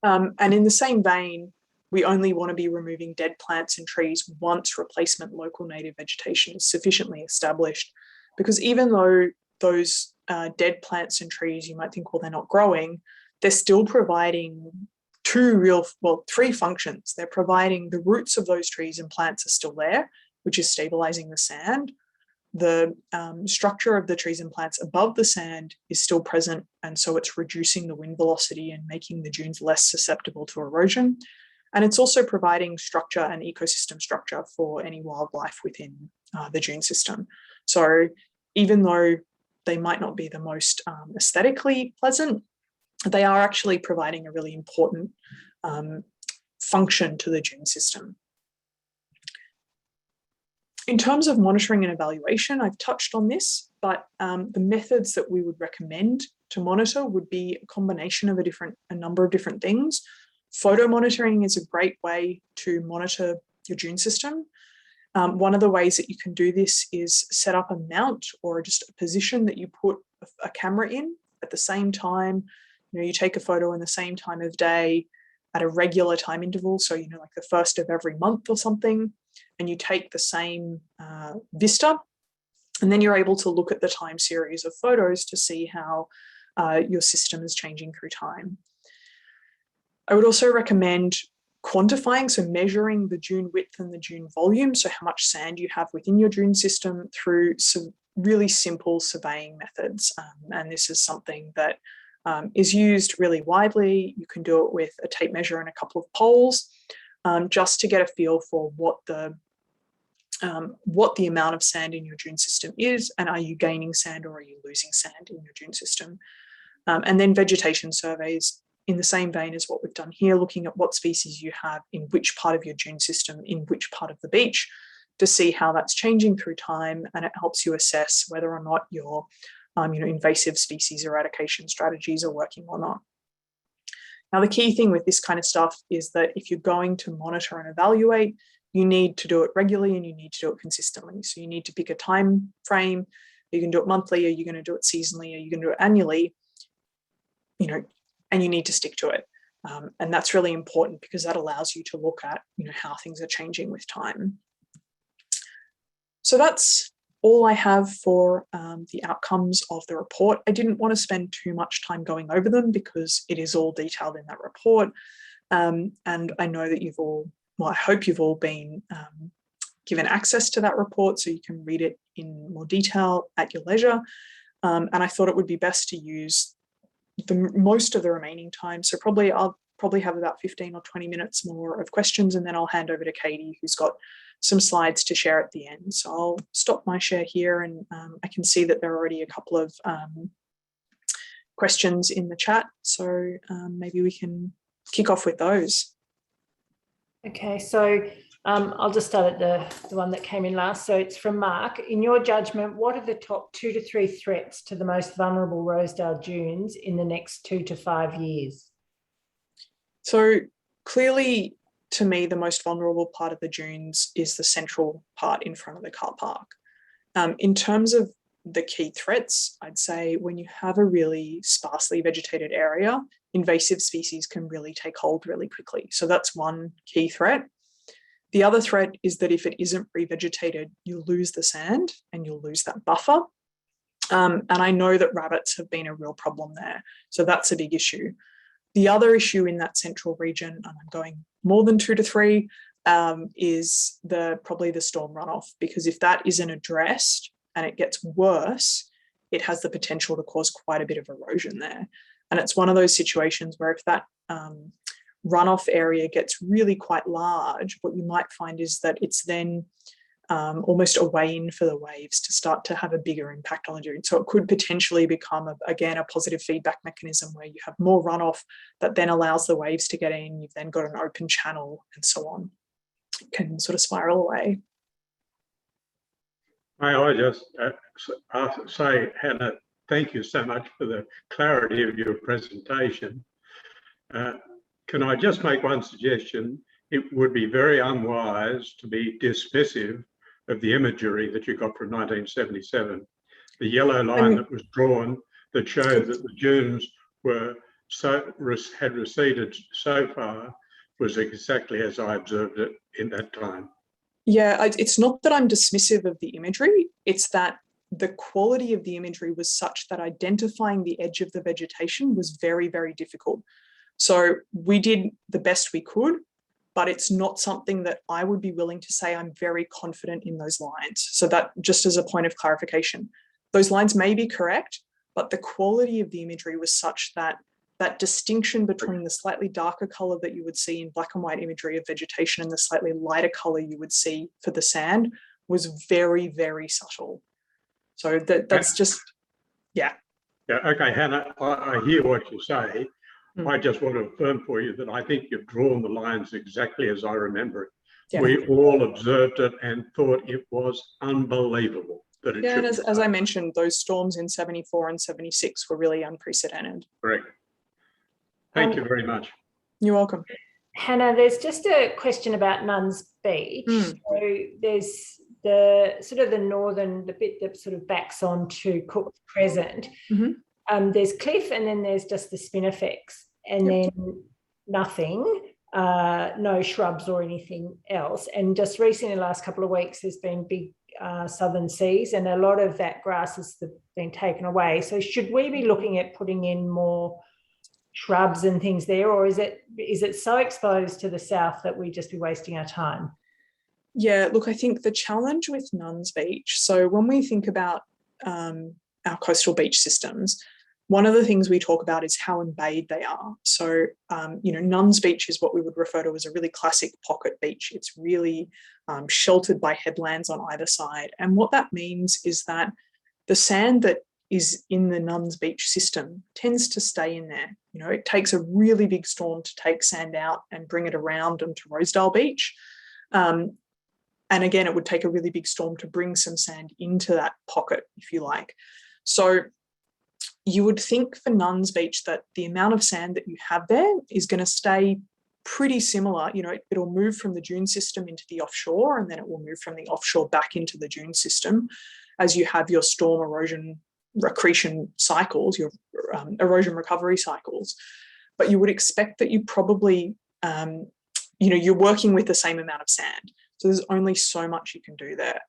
And in the same vein, we only want to be removing dead plants and trees once replacement local native vegetation is sufficiently established, because even though those dead plants and trees, you might think, well, they're not growing, they're still providing three functions. They're providing the roots of those trees and plants are still there, which is stabilizing the sand. The structure of the trees and plants above the sand is still present, and so it's reducing the wind velocity and making the dunes less susceptible to erosion. And it's also providing structure and ecosystem structure for any wildlife within the dune system. So even though they might not be the most aesthetically pleasant, they are actually providing a really important function to the dune system. In terms of monitoring and evaluation, I've touched on this, but the methods that we would recommend to monitor would be a combination of a number of different things. Photo monitoring is a great way to monitor your dune system. One of the ways that you can do this is set up a mount or just a position that you put a camera in at the same time. You take a photo in the same time of day at a regular time interval. So, like the first of every month or something, and you take the same vista, and then you're able to look at the time series of photos to see how your system is changing through time. I would also recommend quantifying, so measuring the dune width and the dune volume, so how much sand you have within your dune system through some really simple surveying methods. And this is something that is used really widely. You can do it with a tape measure and a couple of poles, just to get a feel for what the amount of sand in your dune system is, and are you gaining sand or are you losing sand in your dune system? And then vegetation surveys, in the same vein as what we've done here, looking at what species you have in which part of your dune system, in which part of the beach, to see how that's changing through time, and it helps you assess whether or not your invasive species eradication strategies are working or not. Now, the key thing with this kind of stuff is that if you're going to monitor and evaluate, you need to do it regularly and you need to do it consistently. So you need to pick a time frame. You can do it monthly, or you're going to do it seasonally, or you're going to do it annually, and you need to stick to it. And that's really important because that allows you to look at, how things are changing with time. So that's all I have for the outcomes of the report. I didn't want to spend too much time going over them because it is all detailed in that report. And I know that I hope you've all been given access to that report so you can read it in more detail at your leisure. And I thought it would be best to use most of the remaining time. So I'll probably have about 15 or 20 minutes more of questions, and then I'll hand over to Katy, who's got some slides to share at the end. So I'll stop my share here, and I can see that there are already a couple of questions in the chat. So maybe we can kick off with those. Okay, so I'll just start at the one that came in last. So it's from Mark. In your judgment, what are the top 2 to 3 threats to the most vulnerable Rosedale dunes in the next 2 to 5 years? So clearly, to me, the most vulnerable part of the dunes is the central part in front of the car park. In terms of the key threats, I'd say when you have a really sparsely vegetated area, invasive species can really take hold really quickly. So that's one key threat. The other threat is that if it isn't revegetated, you lose the sand and you'll lose that buffer. And I know that rabbits have been a real problem there. So that's a big issue. The other issue in that central region, and I'm going more than 2 to 3, is probably the storm runoff, because if that isn't addressed and it gets worse, it has the potential to cause quite a bit of erosion there. And it's one of those situations where if that runoff area gets really quite large, what you might find is that it's then almost a way in for the waves to start to have a bigger impact on the dune. So it could potentially become, again, a positive feedback mechanism where you have more runoff that then allows the waves to get in. You've then got an open channel and so on. It can sort of spiral away. May I just say, Hannah, thank you so much for the clarity of your presentation. Can I just make one suggestion? It would be very unwise to be dismissive of the imagery that you got from 1977. The yellow line that was drawn that showed that the dunes had receded so far was exactly as I observed it in that time. Yeah, it's not that I'm dismissive of the imagery, it's that the quality of the imagery was such that identifying the edge of the vegetation was very, very difficult. So we did the best we could, but it's not something that I would be willing to say I'm very confident in those lines. So that, just as a point of clarification, those lines may be correct, but the quality of the imagery was such that that distinction between the slightly darker colour that you would see in black and white imagery of vegetation and the slightly lighter colour you would see for the sand was very, very subtle. So that's just, yeah. Yeah, okay, Hannah, I hear what you say. Mm. I just want to affirm for you that I think you've drawn the lines exactly as I remember it. Yeah. We all observed it and thought it was unbelievable that it Yeah, should and be as I so. mentioned, those storms in 74 and 76 were really unprecedented. Correct. Thank you very much. You're welcome. Hannah, there's just a question about Nuns Beach. Mm. So there's the sort of the northern, the bit that sort of backs onto Cook's Crescent. Mm-hmm. There's cliff, and then there's just the spinifex, and Yep. then nothing, no shrubs or anything else. And just recently, the last couple of weeks, there's been big southern seas, and a lot of that grass has been taken away. So should we be looking at putting in more shrubs and things there, or is it so exposed to the south that we just be wasting our time? Yeah, look, I think the challenge with Nuns Beach, so when we think about our coastal beach systems, one of the things we talk about is how embayed they are. So, Nuns Beach is what we would refer to as a really classic pocket beach. It's really sheltered by headlands on either side. And what that means is that the sand that is in the Nuns Beach system tends to stay in there. It takes a really big storm to take sand out and bring it around onto Rosedale Beach. And again, it would take a really big storm to bring some sand into that pocket, if you like. So you would think for Nuns Beach that the amount of sand that you have there is going to stay pretty similar. It'll move from the dune system into the offshore, and then it will move from the offshore back into the dune system as you have your storm erosion accretion cycles, your erosion recovery cycles. But you would expect that you probably, you're working with the same amount of sand. So there's only so much you can do there.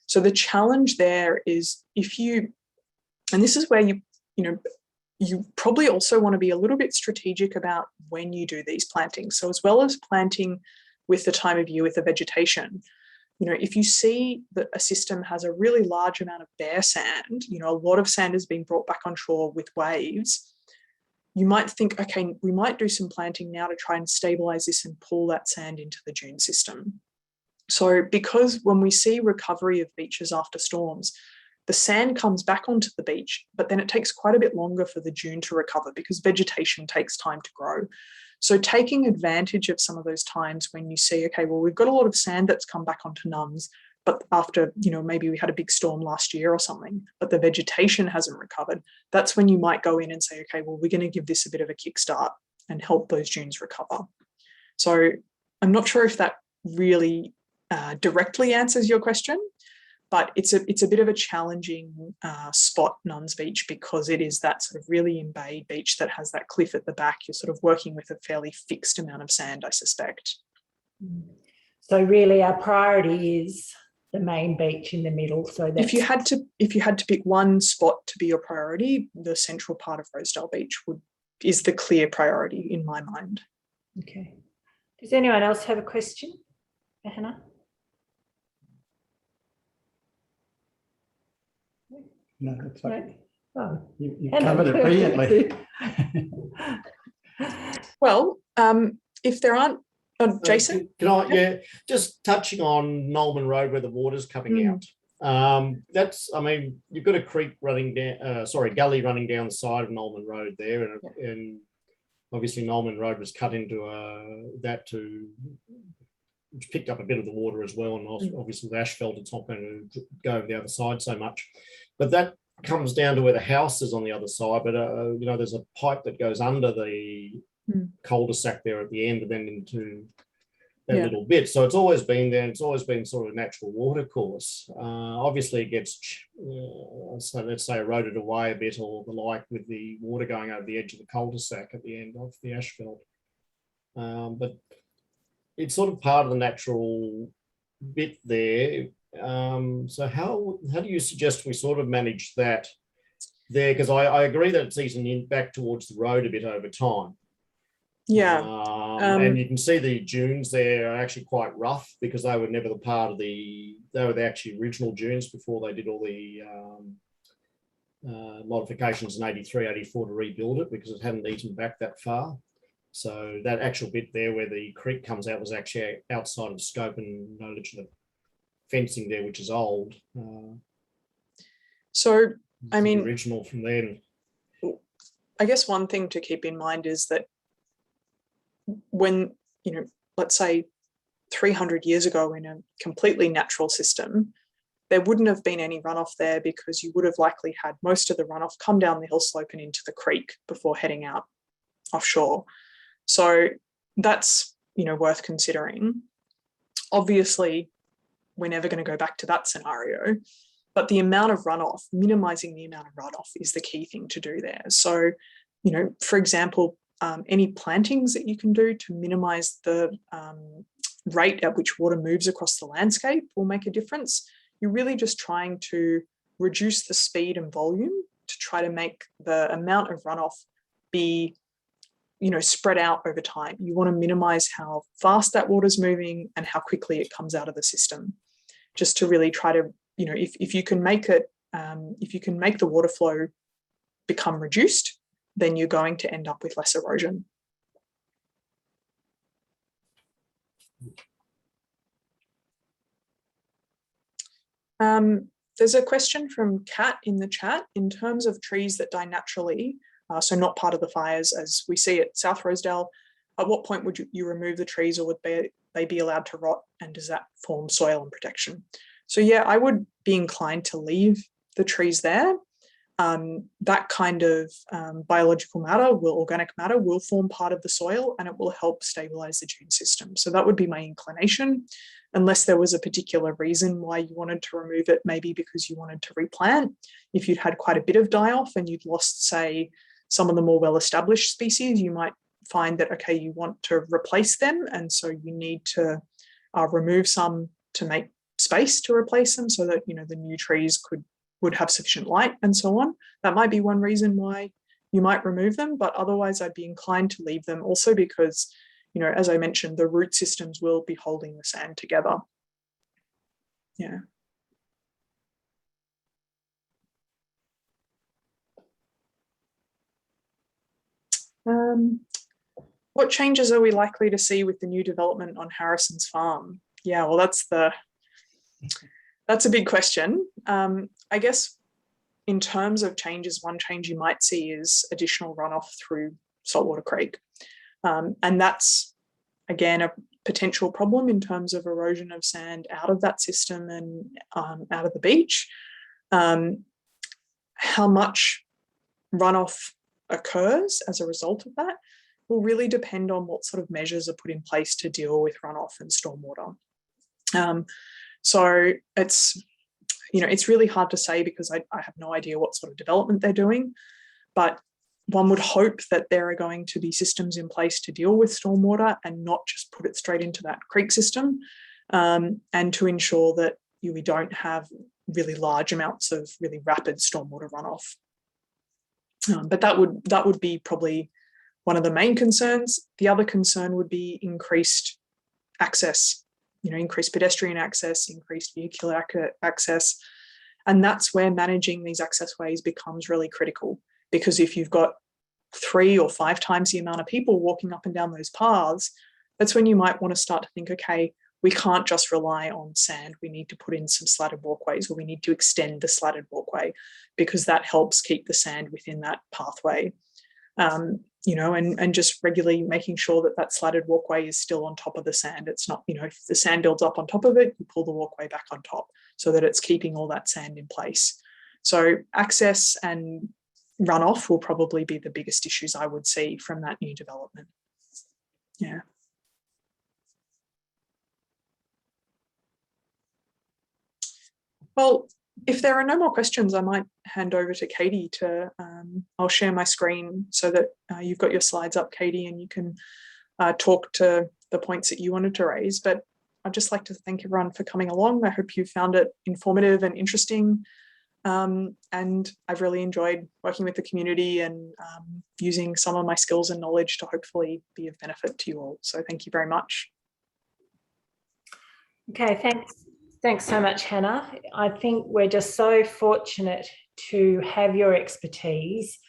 So the challenge there is and this is where you probably also want to be a little bit strategic about when you do these plantings. So as well as planting with the time of year with the vegetation, if you see that a system has a really large amount of bare sand, a lot of sand is being brought back on shore with waves, you might think, okay, we might do some planting now to try and stabilize this and pull that sand into the dune system. So because when we see recovery of beaches after storms, the sand comes back onto the beach, but then it takes quite a bit longer for the dune to recover because vegetation takes time to grow. So taking advantage of some of those times when you see, okay, well, we've got a lot of sand that's come back onto Nuns, but after, maybe we had a big storm last year or something, but the vegetation hasn't recovered, that's when you might go in and say, okay, well, we're going to give this a bit of a kickstart and help those dunes recover. So I'm not sure if that really directly answers your question, but it's a bit of a challenging spot, Nuns Beach, because it is that sort of really embayed beach that has that cliff at the back. You're sort of working with a fairly fixed amount of sand, I suspect. So really our priority is the main beach in the middle. So that's... if you had to pick one spot to be your priority, the central part of Rosedale Beach is the clear priority in my mind. Okay. Does anyone else have a question for Hannah? No, it's okay. Oh, you covered it brilliantly. Well, if there aren't, Jason? Just touching on Norman Road where the water's coming out. You've got a creek running down, gully running down the side of Norman Road there, and obviously Norman Road was cut into which picked up a bit of the water as well, and obviously the asphalt, it's not going to go over the other side so much. But that comes down to where the house is on the other side, but there's a pipe that goes under the cul-de-sac there at the end and then into that little bit. So it's always been there, and it's always been sort of a natural water course. Obviously it gets, so let's say, eroded away a bit or the like with the water going over the edge of the cul-de-sac at the end of the asphalt. But it's sort of part of the natural bit there. So how do you suggest we sort of manage that there? Because I agree that it's eaten back towards the road a bit over time. Yeah. And you can see the dunes there are actually quite rough because they were never they were the actually original dunes before they did all the modifications in 83, 84 to rebuild it because it hadn't eaten back that far. So that actual bit there where the creek comes out was actually outside of scope and knowledge of the fencing there, which is old. So, I the mean, original from then. I guess one thing to keep in mind is that when, let's say 300 years ago in a completely natural system, there wouldn't have been any runoff there because you would have likely had most of the runoff come down the hill slope and into the creek before heading out offshore. So that's, worth considering. Obviously, we're never going to go back to that scenario, but the amount of runoff, minimizing the amount of runoff is the key thing to do there. So, for example, any plantings that you can do to minimize the rate at which water moves across the landscape will make a difference. You're really just trying to reduce the speed and volume to try to make the amount of runoff be, spread out over time. You want to minimize how fast that water's moving and how quickly it comes out of the system, just to really try to, if you can make it, if you can make the water flow become reduced, then you're going to end up with less erosion. There's a question from Kat in the chat. In terms of trees that die naturally, so not part of the fires as we see at South Rosedale, at what point would you remove the trees, or would they be allowed to rot, and does that form soil and protection? So yeah, I would be inclined to leave the trees there. That kind of biological matter, organic matter, will form part of the soil and it will help stabilize the dune system. So that would be my inclination, unless there was a particular reason why you wanted to remove it, maybe because you wanted to replant. If you'd had quite a bit of die-off and you'd lost, say, some of the more well-established species, you might find that, okay, you want to replace them. And so you need to remove some to make space to replace them so that, the new trees would have sufficient light and so on. That might be one reason why you might remove them, but otherwise I'd be inclined to leave them, also because, as I mentioned, the root systems will be holding the sand together. Yeah. What changes are we likely to see with the new development on Harrison's farm? Yeah, well, that's a big question. I guess in terms of changes, one change you might see is additional runoff through Saltwater Creek. And that's, again, a potential problem in terms of erosion of sand out of that system and out of the beach. How much runoff occurs as a result of that will really depend on what sort of measures are put in place to deal with runoff and stormwater. So it's really hard to say because I have no idea what sort of development they're doing, but one would hope that there are going to be systems in place to deal with stormwater and not just put it straight into that creek system, and to ensure that we don't have really large amounts of really rapid stormwater runoff. But that would be probably one of the main concerns. The other concern would be increased access, increased pedestrian access, increased vehicular access. And that's where managing these access ways becomes really critical, because if you've got 3 or 5 times the amount of people walking up and down those paths, that's when you might want to start to think, okay, we can't just rely on sand. We need to put in some slatted walkways, or we need to extend the slatted walkway, because that helps keep the sand within that pathway. And just regularly making sure that that slatted walkway is still on top of the sand. It's not, if the sand builds up on top of it, you pull the walkway back on top so that it's keeping all that sand in place. So access and runoff will probably be the biggest issues I would see from that new development. Yeah. Well, if there are no more questions, I might hand over to Katy to, I'll share my screen so that you've got your slides up, Katy, and you can talk to the points that you wanted to raise. But I'd just like to thank everyone for coming along. I hope you found it informative and interesting. And I've really enjoyed working with the community and using some of my skills and knowledge to hopefully be of benefit to you all. So thank you very much. Okay, Thanks so much, Hannah. I think we're just so fortunate to have your expertise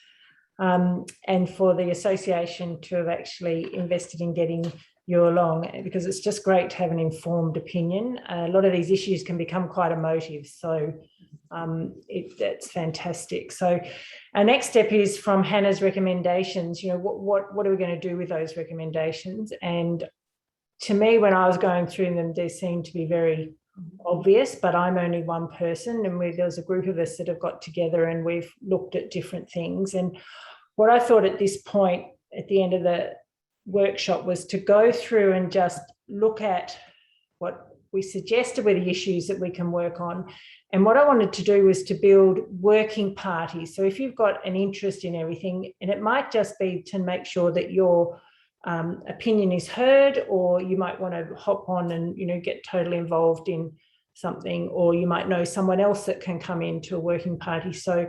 and for the association to have actually invested in getting you along, because it's just great to have an informed opinion. A lot of these issues can become quite emotive, so that's fantastic. So our next step is from Hannah's recommendations. You know, what are we going to do with those recommendations? And to me, when I was going through them, they seemed to be very obvious, but I'm only one person, and there's a group of us that have got together and we've looked at different things. And what I thought at this point, at the end of the workshop, was to go through and just look at what we suggested were the issues that we can work on. And what I wanted to do was to build working parties. So if you've got an interest in everything, and it might just be to make sure that your opinion is heard, or you might want to hop on and, you know, get totally involved in something, or you might know someone else that can come into a working party. So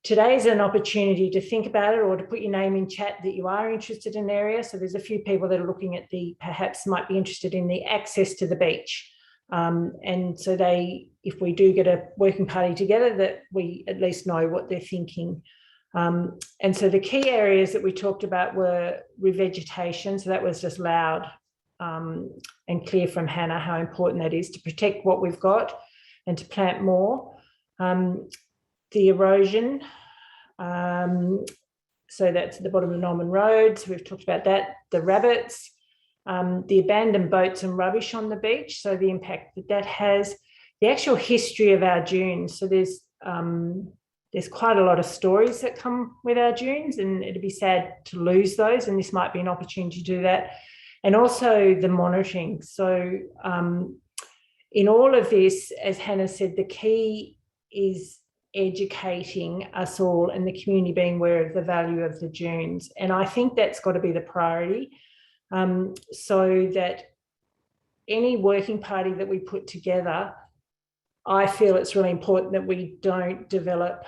today's an opportunity to think about it, or to put your name in chat that you are interested in an area. So there's a few people that are looking at perhaps might be interested in the access to the beach. And so if we do get a working party together, that we at least know what they're thinking. And so the key areas that we talked about were revegetation. So that was just loud and clear from Hannah how important that is to protect what we've got and to plant more. The erosion, so that's at the bottom of Norman Road. So we've talked about that. The rabbits, the abandoned boats and rubbish on the beach. So the impact that has, the actual history of our dunes. So there's quite a lot of stories that come with our dunes, and it'd be sad to lose those. And this might be an opportunity to do that. And also the monitoring. So in all of this, as Hannah said, the key is educating us all and the community being aware of the value of the dunes. And I think that's got to be the priority, so that any working party that we put together, I feel it's really important that we don't develop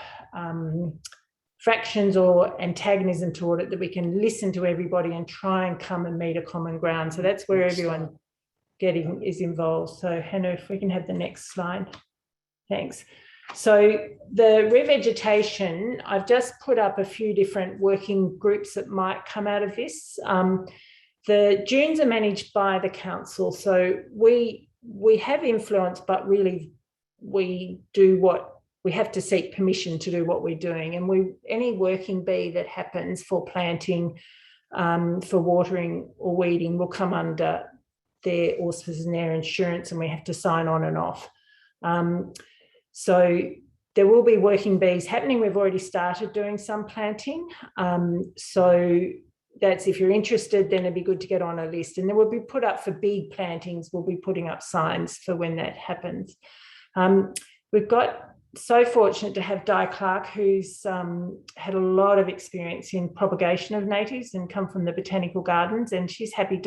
fractions or antagonism toward it, that we can listen to everybody and try and come and meet a common ground. So that's where everyone is involved. So Hannah, if we can have the next slide. Thanks. So the revegetation, I've just put up a few different working groups that might come out of this. The dunes are managed by the council. So we have influence, but really we have to seek permission to do what we're doing. And any working bee that happens for planting, for watering or weeding, will come under their auspices and their insurance, and we have to sign on and off. So there will be working bees happening. We've already started doing some planting. So that's, if you're interested, then it'd be good to get on a list. And then we'll be put up for big plantings. We'll be putting up signs for when that happens. We've got so fortunate to have Di Clark, who's had a lot of experience in propagation of natives and come from the botanical gardens, and she's happy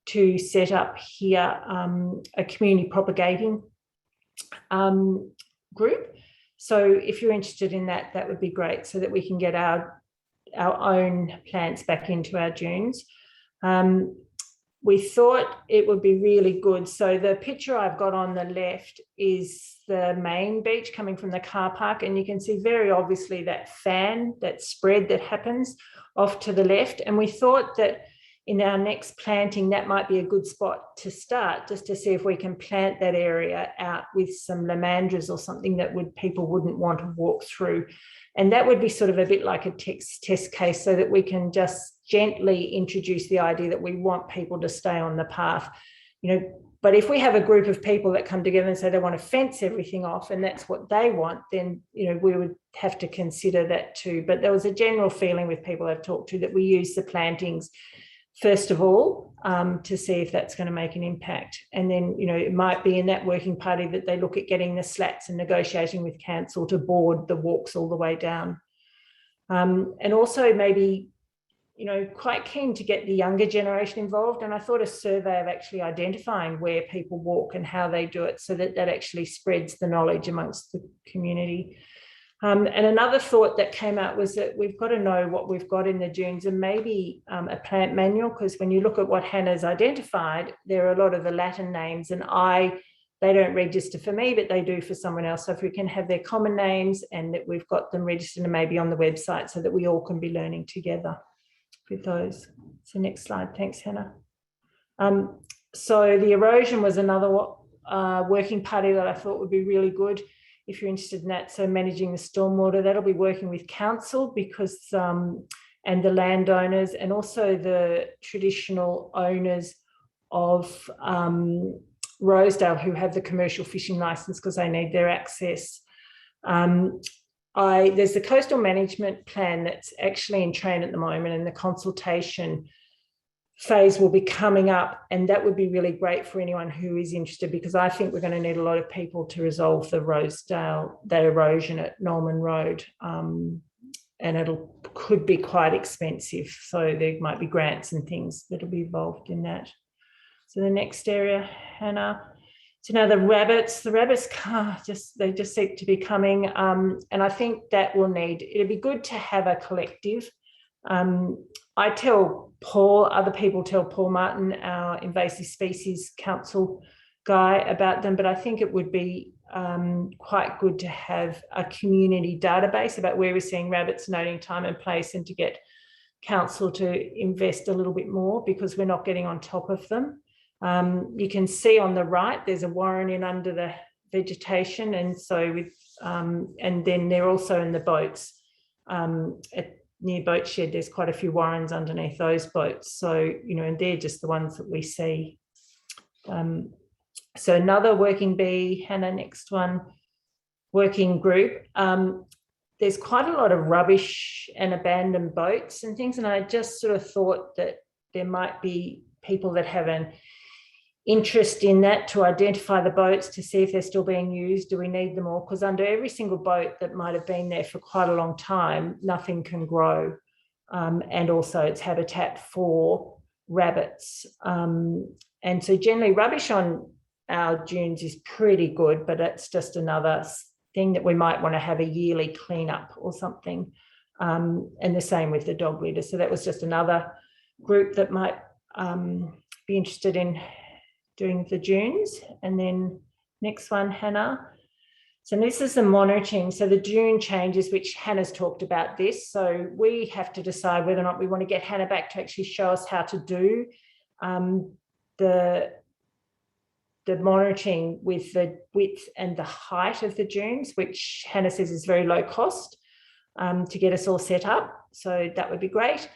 to set up here a community propagating group. So if you're interested in that, that would be great, so that we can get our own plants back into our dunes. We thought it would be really good. So the picture I've got on the left is the main beach coming from the car park, and you can see very obviously that fan, that spread that happens off to the left. And we thought that in our next planting, that might be a good spot to start, just to see if we can plant that area out with some lomandras or something that people wouldn't want to walk through. And that would be sort of a bit like a test case, so that we can just gently introduce the idea that we want people to stay on the path, but if we have a group of people that come together and say they want to fence everything off and that's what they want, then, we would have to consider that too. But there was a general feeling with people I've talked to that we use the plantings first of all, to see if that's going to make an impact. And then, it might be in that working party that they look at getting the slats and negotiating with council to board the walks all the way down. And also maybe, quite keen to get the younger generation involved. And I thought a survey of actually identifying where people walk and how they do it, so that actually spreads the knowledge amongst the community. And another thought that came out was that we've got to know what we've got in the dunes, and maybe a plant manual, because when you look at what Hannah's identified, there are a lot of the Latin names, and I they don't register for me, but they do for someone else. So if we can have their common names and that we've got them registered and maybe on the website so that we all can be learning together with those. So next slide. Thanks, Hannah. So the erosion was another working party that I thought would be really good if you're interested in that. So managing the stormwater, that'll be working with council because and the landowners and also the traditional owners of Rosedale who have the commercial fishing license because they need their access. There's the coastal management plan that's actually in train at the moment, and the consultation phase will be coming up, and that would be really great for anyone who is interested, because I think we're going to need a lot of people to resolve the Rosedale, that erosion at Norman Road, and could be quite expensive. So there might be grants and things that'll be involved in that. So the next area, Hannah. So now the rabbits they just seem to be coming, and I think that it'd be good to have a collective. I tell Paul, other people tell Paul Martin, our invasive species council guy, about them, but I think it would be quite good to have a community database about where we're seeing rabbits, noting time and place, and to get council to invest a little bit more because we're not getting on top of them. You can see on the right, there's a warren in under the vegetation. And so and then they're also in the boats. Near boat shed, there's quite a few warrens underneath those boats. So, and they're just the ones that we see. So another working bee, Hannah, next one, working group. There's quite a lot of rubbish and abandoned boats and things. And I just sort of thought that there might be people that have an interest in that, to identify the boats, to see if they're still being used. Do we need them all? Because under every single boat that might have been there for quite a long time, nothing can grow. And also it's habitat for rabbits. And so generally rubbish on our dunes is pretty good, but it's just another thing that we might want to have a yearly cleanup or something. And the same with the dog litter. So that was just another group that might be interested in doing the dunes. And then next one, Hannah. So this is the monitoring. So the dune changes, which Hannah's talked about this. So we have to decide whether or not we want to get Hannah back to actually show us how to do the monitoring with the width and the height of the dunes, which Hannah says is very low cost to get us all set up. So that would be great.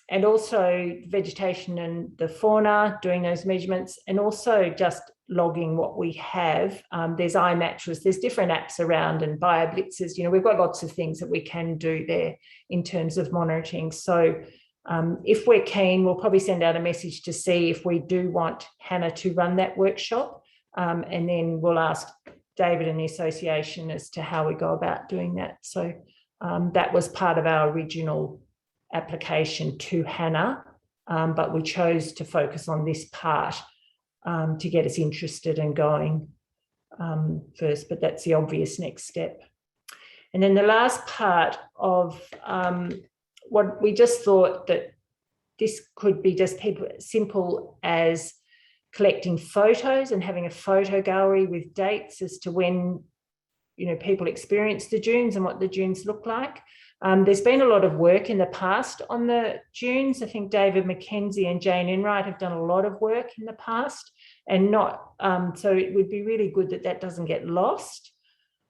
And also vegetation and the fauna, doing those measurements, and also just logging what we have. There's iMatches, there's different apps around, and BioBlitzes. We've got lots of things that we can do there in terms of monitoring. So if we're keen, we'll probably send out a message to see if we do want Hannah to run that workshop. And then we'll ask David and the association as to how we go about doing that. So that was part of our original application to Hannah, but we chose to focus on this part to get us interested and going first, but that's the obvious next step. And then the last part of what we just thought that this could be just simple as collecting photos and having a photo gallery with dates as to when people experience the dunes and what the dunes look like. There's been a lot of work in the past on the dunes. I think David McKenzie and Jane Enright have done a lot of work in the past, and so it would be really good that doesn't get lost.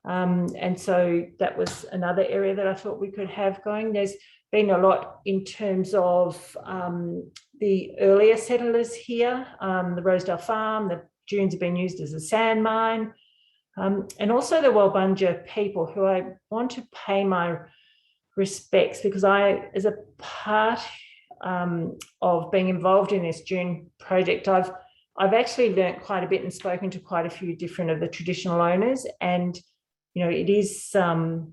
And so that was another area that I thought we could have going. There's been a lot in terms of the earlier settlers here, the Rosedale farm. The dunes have been used as a sand mine, and also the Walbunja people, who I want to pay my respects, because as a part of being involved in this dune project, I've actually learnt quite a bit and spoken to quite a few different of the traditional owners, and it is the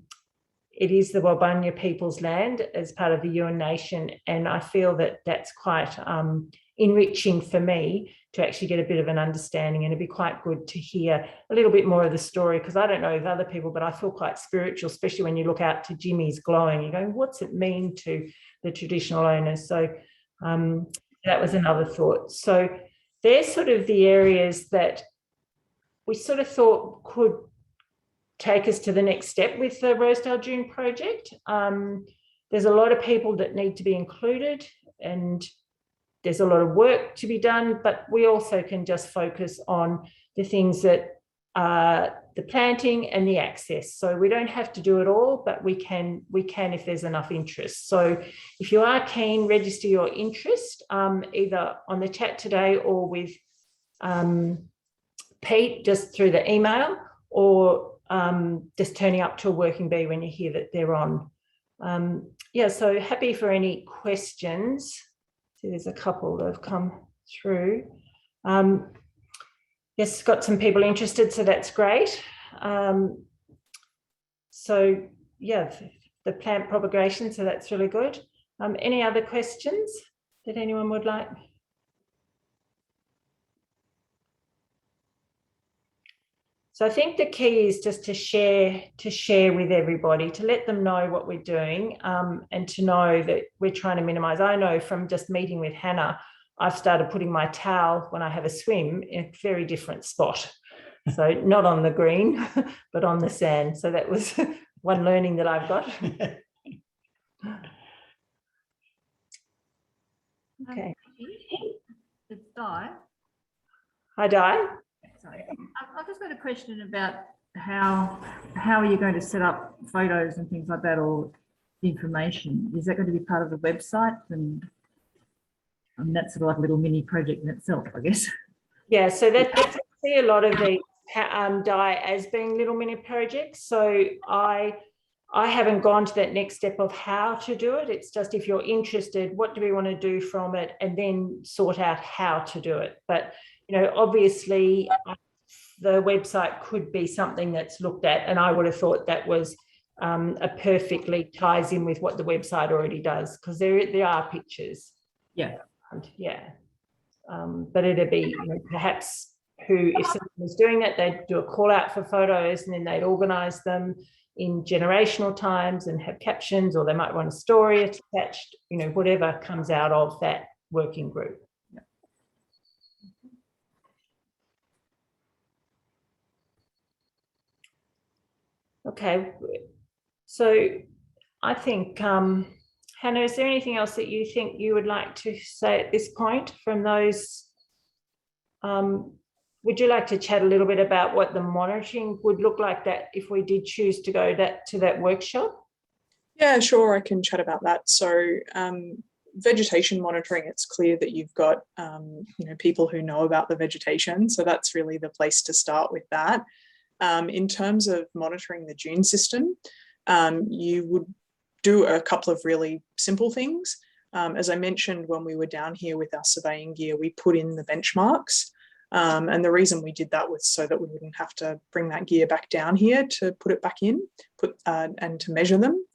Walbunja people's land as part of the Yuin Nation, and I feel that that's quite enriching for me to actually get a bit of an understanding, and it'd be quite good to hear a little bit more of the story, because I don't know of other people, but I feel quite spiritual, especially when you look out to Jimmy's glowing, you're going, what's it mean to the traditional owners? So that was another thought. So they're sort of the areas that we sort of thought could take us to the next step with the Rosedale Dune project. There's a lot of people that need to be included, and there's a lot of work to be done, but we also can just focus on the things that are the planting and the access. So we don't have to do it all, but we can if there's enough interest. So if you are keen, register your interest either on the chat today or with Pete just through the email, or just turning up to a working bee when you hear that they're on. Yeah, so happy for any questions. See, there's a couple that have come through. Yes, got some people interested, so that's great. So yeah, the plant propagation, so that's really good. Any other questions that anyone would like? So I think the key is just to share with everybody, to let them know what we're doing, and to know that we're trying to minimise. I know from just meeting with Hannah, I've started putting my towel when I have a swim in a very different spot. So not on the green, but on the sand. So that was one learning that I've got. Okay. It's Di. Hi, Di. Sorry. I've just got a question about how are you going to set up photos and things like that, or information? Is that going to be part of the website? And that's sort of like a little mini project in itself, I guess. Yeah, so that's I see a lot of these Di as being little mini projects. So I haven't gone to that next step of how to do it. It's just, if you're interested, what do we want to do from it, and then sort out how to do it. But you know, obviously the website could be something that's looked at, and I would have thought that was a perfectly ties in with what the website already does, because there are pictures. Yeah. Yeah. But it'd be, you know, perhaps if someone was doing that, they'd do a call out for photos, and then they'd organise them in generational times and have captions, or they might want a story attached, you know, whatever comes out of that working group. Okay, so I think, Hannah, is there anything else that you think you would like to say at this point from those? Would you like to chat a little bit about what the monitoring would look like, that if we did choose to go to that workshop? Yeah, sure, I can chat about that. So vegetation monitoring, it's clear that you've got you know, people who know about the vegetation, so that's really the place to start with that. In terms of monitoring the dune system, you would do a couple of really simple things. As I mentioned, when we were down here with our surveying gear, we put in the benchmarks. And the reason we did that was so that we wouldn't have to bring that gear back down here to put it back in, and to measure them.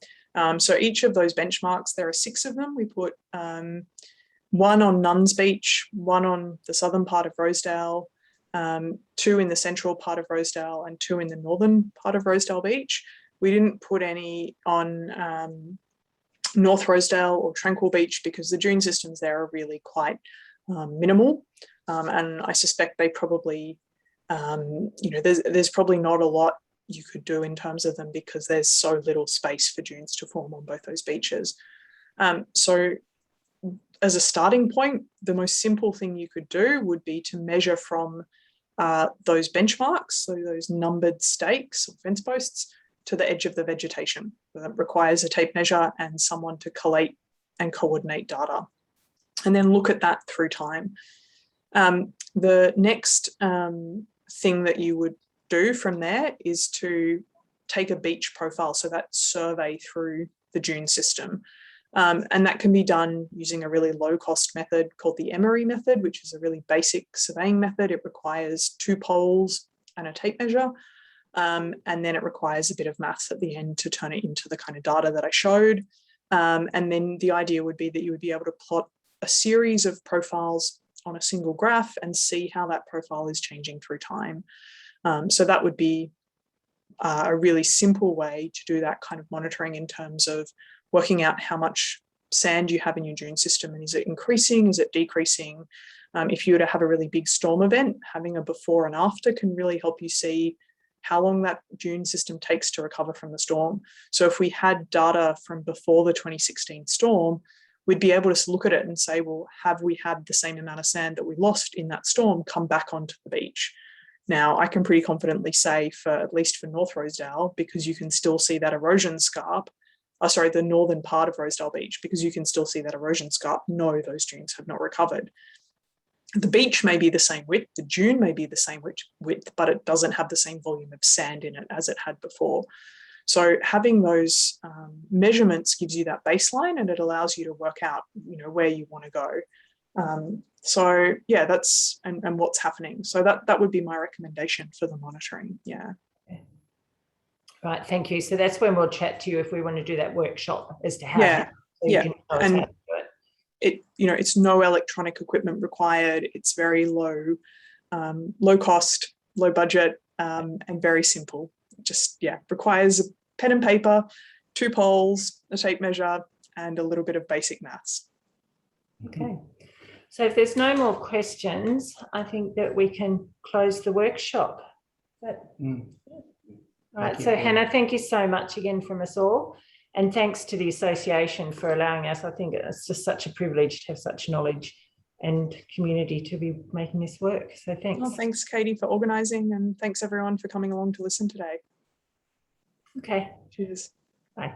So each of those benchmarks, there are 6 of them. We put one on Nuns Beach, one on the southern part of Rosedale, 2 in the central part of Rosedale, and 2 in the northern part of Rosedale Beach. We didn't put any on North Rosedale or Tranquil Beach, because the dune systems there are really quite minimal. And I suspect they probably, you know, there's probably not a lot you could do in terms of them, because there's so little space for dunes to form on both those beaches. So as a starting point, the most simple thing you could do would be to measure from those benchmarks, so those numbered stakes or fence posts, to the edge of the vegetation. That requires a tape measure and someone to collate and coordinate data, and then look at that through time. The next thing that you would do from there is to take a beach profile, so that survey through the dune system. And that can be done using a really low-cost method called the emery method, which is a really basic surveying method. It requires 2 poles and a tape measure, and then it requires a bit of maths at the end to turn it into the kind of data that I showed. And then the idea would be that you would be able to plot a series of profiles on a single graph and see how that profile is changing through time. So that would be a really simple way to do that kind of monitoring, in terms of working out how much sand you have in your dune system, and is it increasing, is it decreasing, If you were to have a really big storm event, having a before and after can really help you see how long that dune system takes to recover from the storm. So if we had data from before the 2016 storm, we'd be able to look at it and say, well, have we had the same amount of sand that we lost in that storm come back onto the beach? Now, I can pretty confidently say, for at least for North Rosedale, because you can still see that erosion scarp, the northern part of Rosedale Beach, because you can still see that erosion scarp, no, those dunes have not recovered. The beach may be the same width, the dune may be the same width, but it doesn't have the same volume of sand in it as it had before. So having those measurements gives you that baseline, and it allows you to work out, where you want to go. So yeah, that's and what's happening. So that would be my recommendation for the monitoring. Yeah. Right, thank you. So that's when we'll chat to you if we want to do that workshop as to how. Yeah, you can tell us and how to do it. It's no electronic equipment required. It's very low cost, low budget, and very simple. Just requires a pen and paper, 2 poles, a tape measure, and a little bit of basic maths. Okay. So if there's no more questions, I think that we can close the workshop. Right. So Hannah, thank you so much again from us all. And thanks to the association for allowing us. I think it's just such a privilege to have such knowledge and community to be making this work. So thanks. Well, thanks, Katie, for organising, and thanks everyone for coming along to listen today. Okay. Cheers. Bye.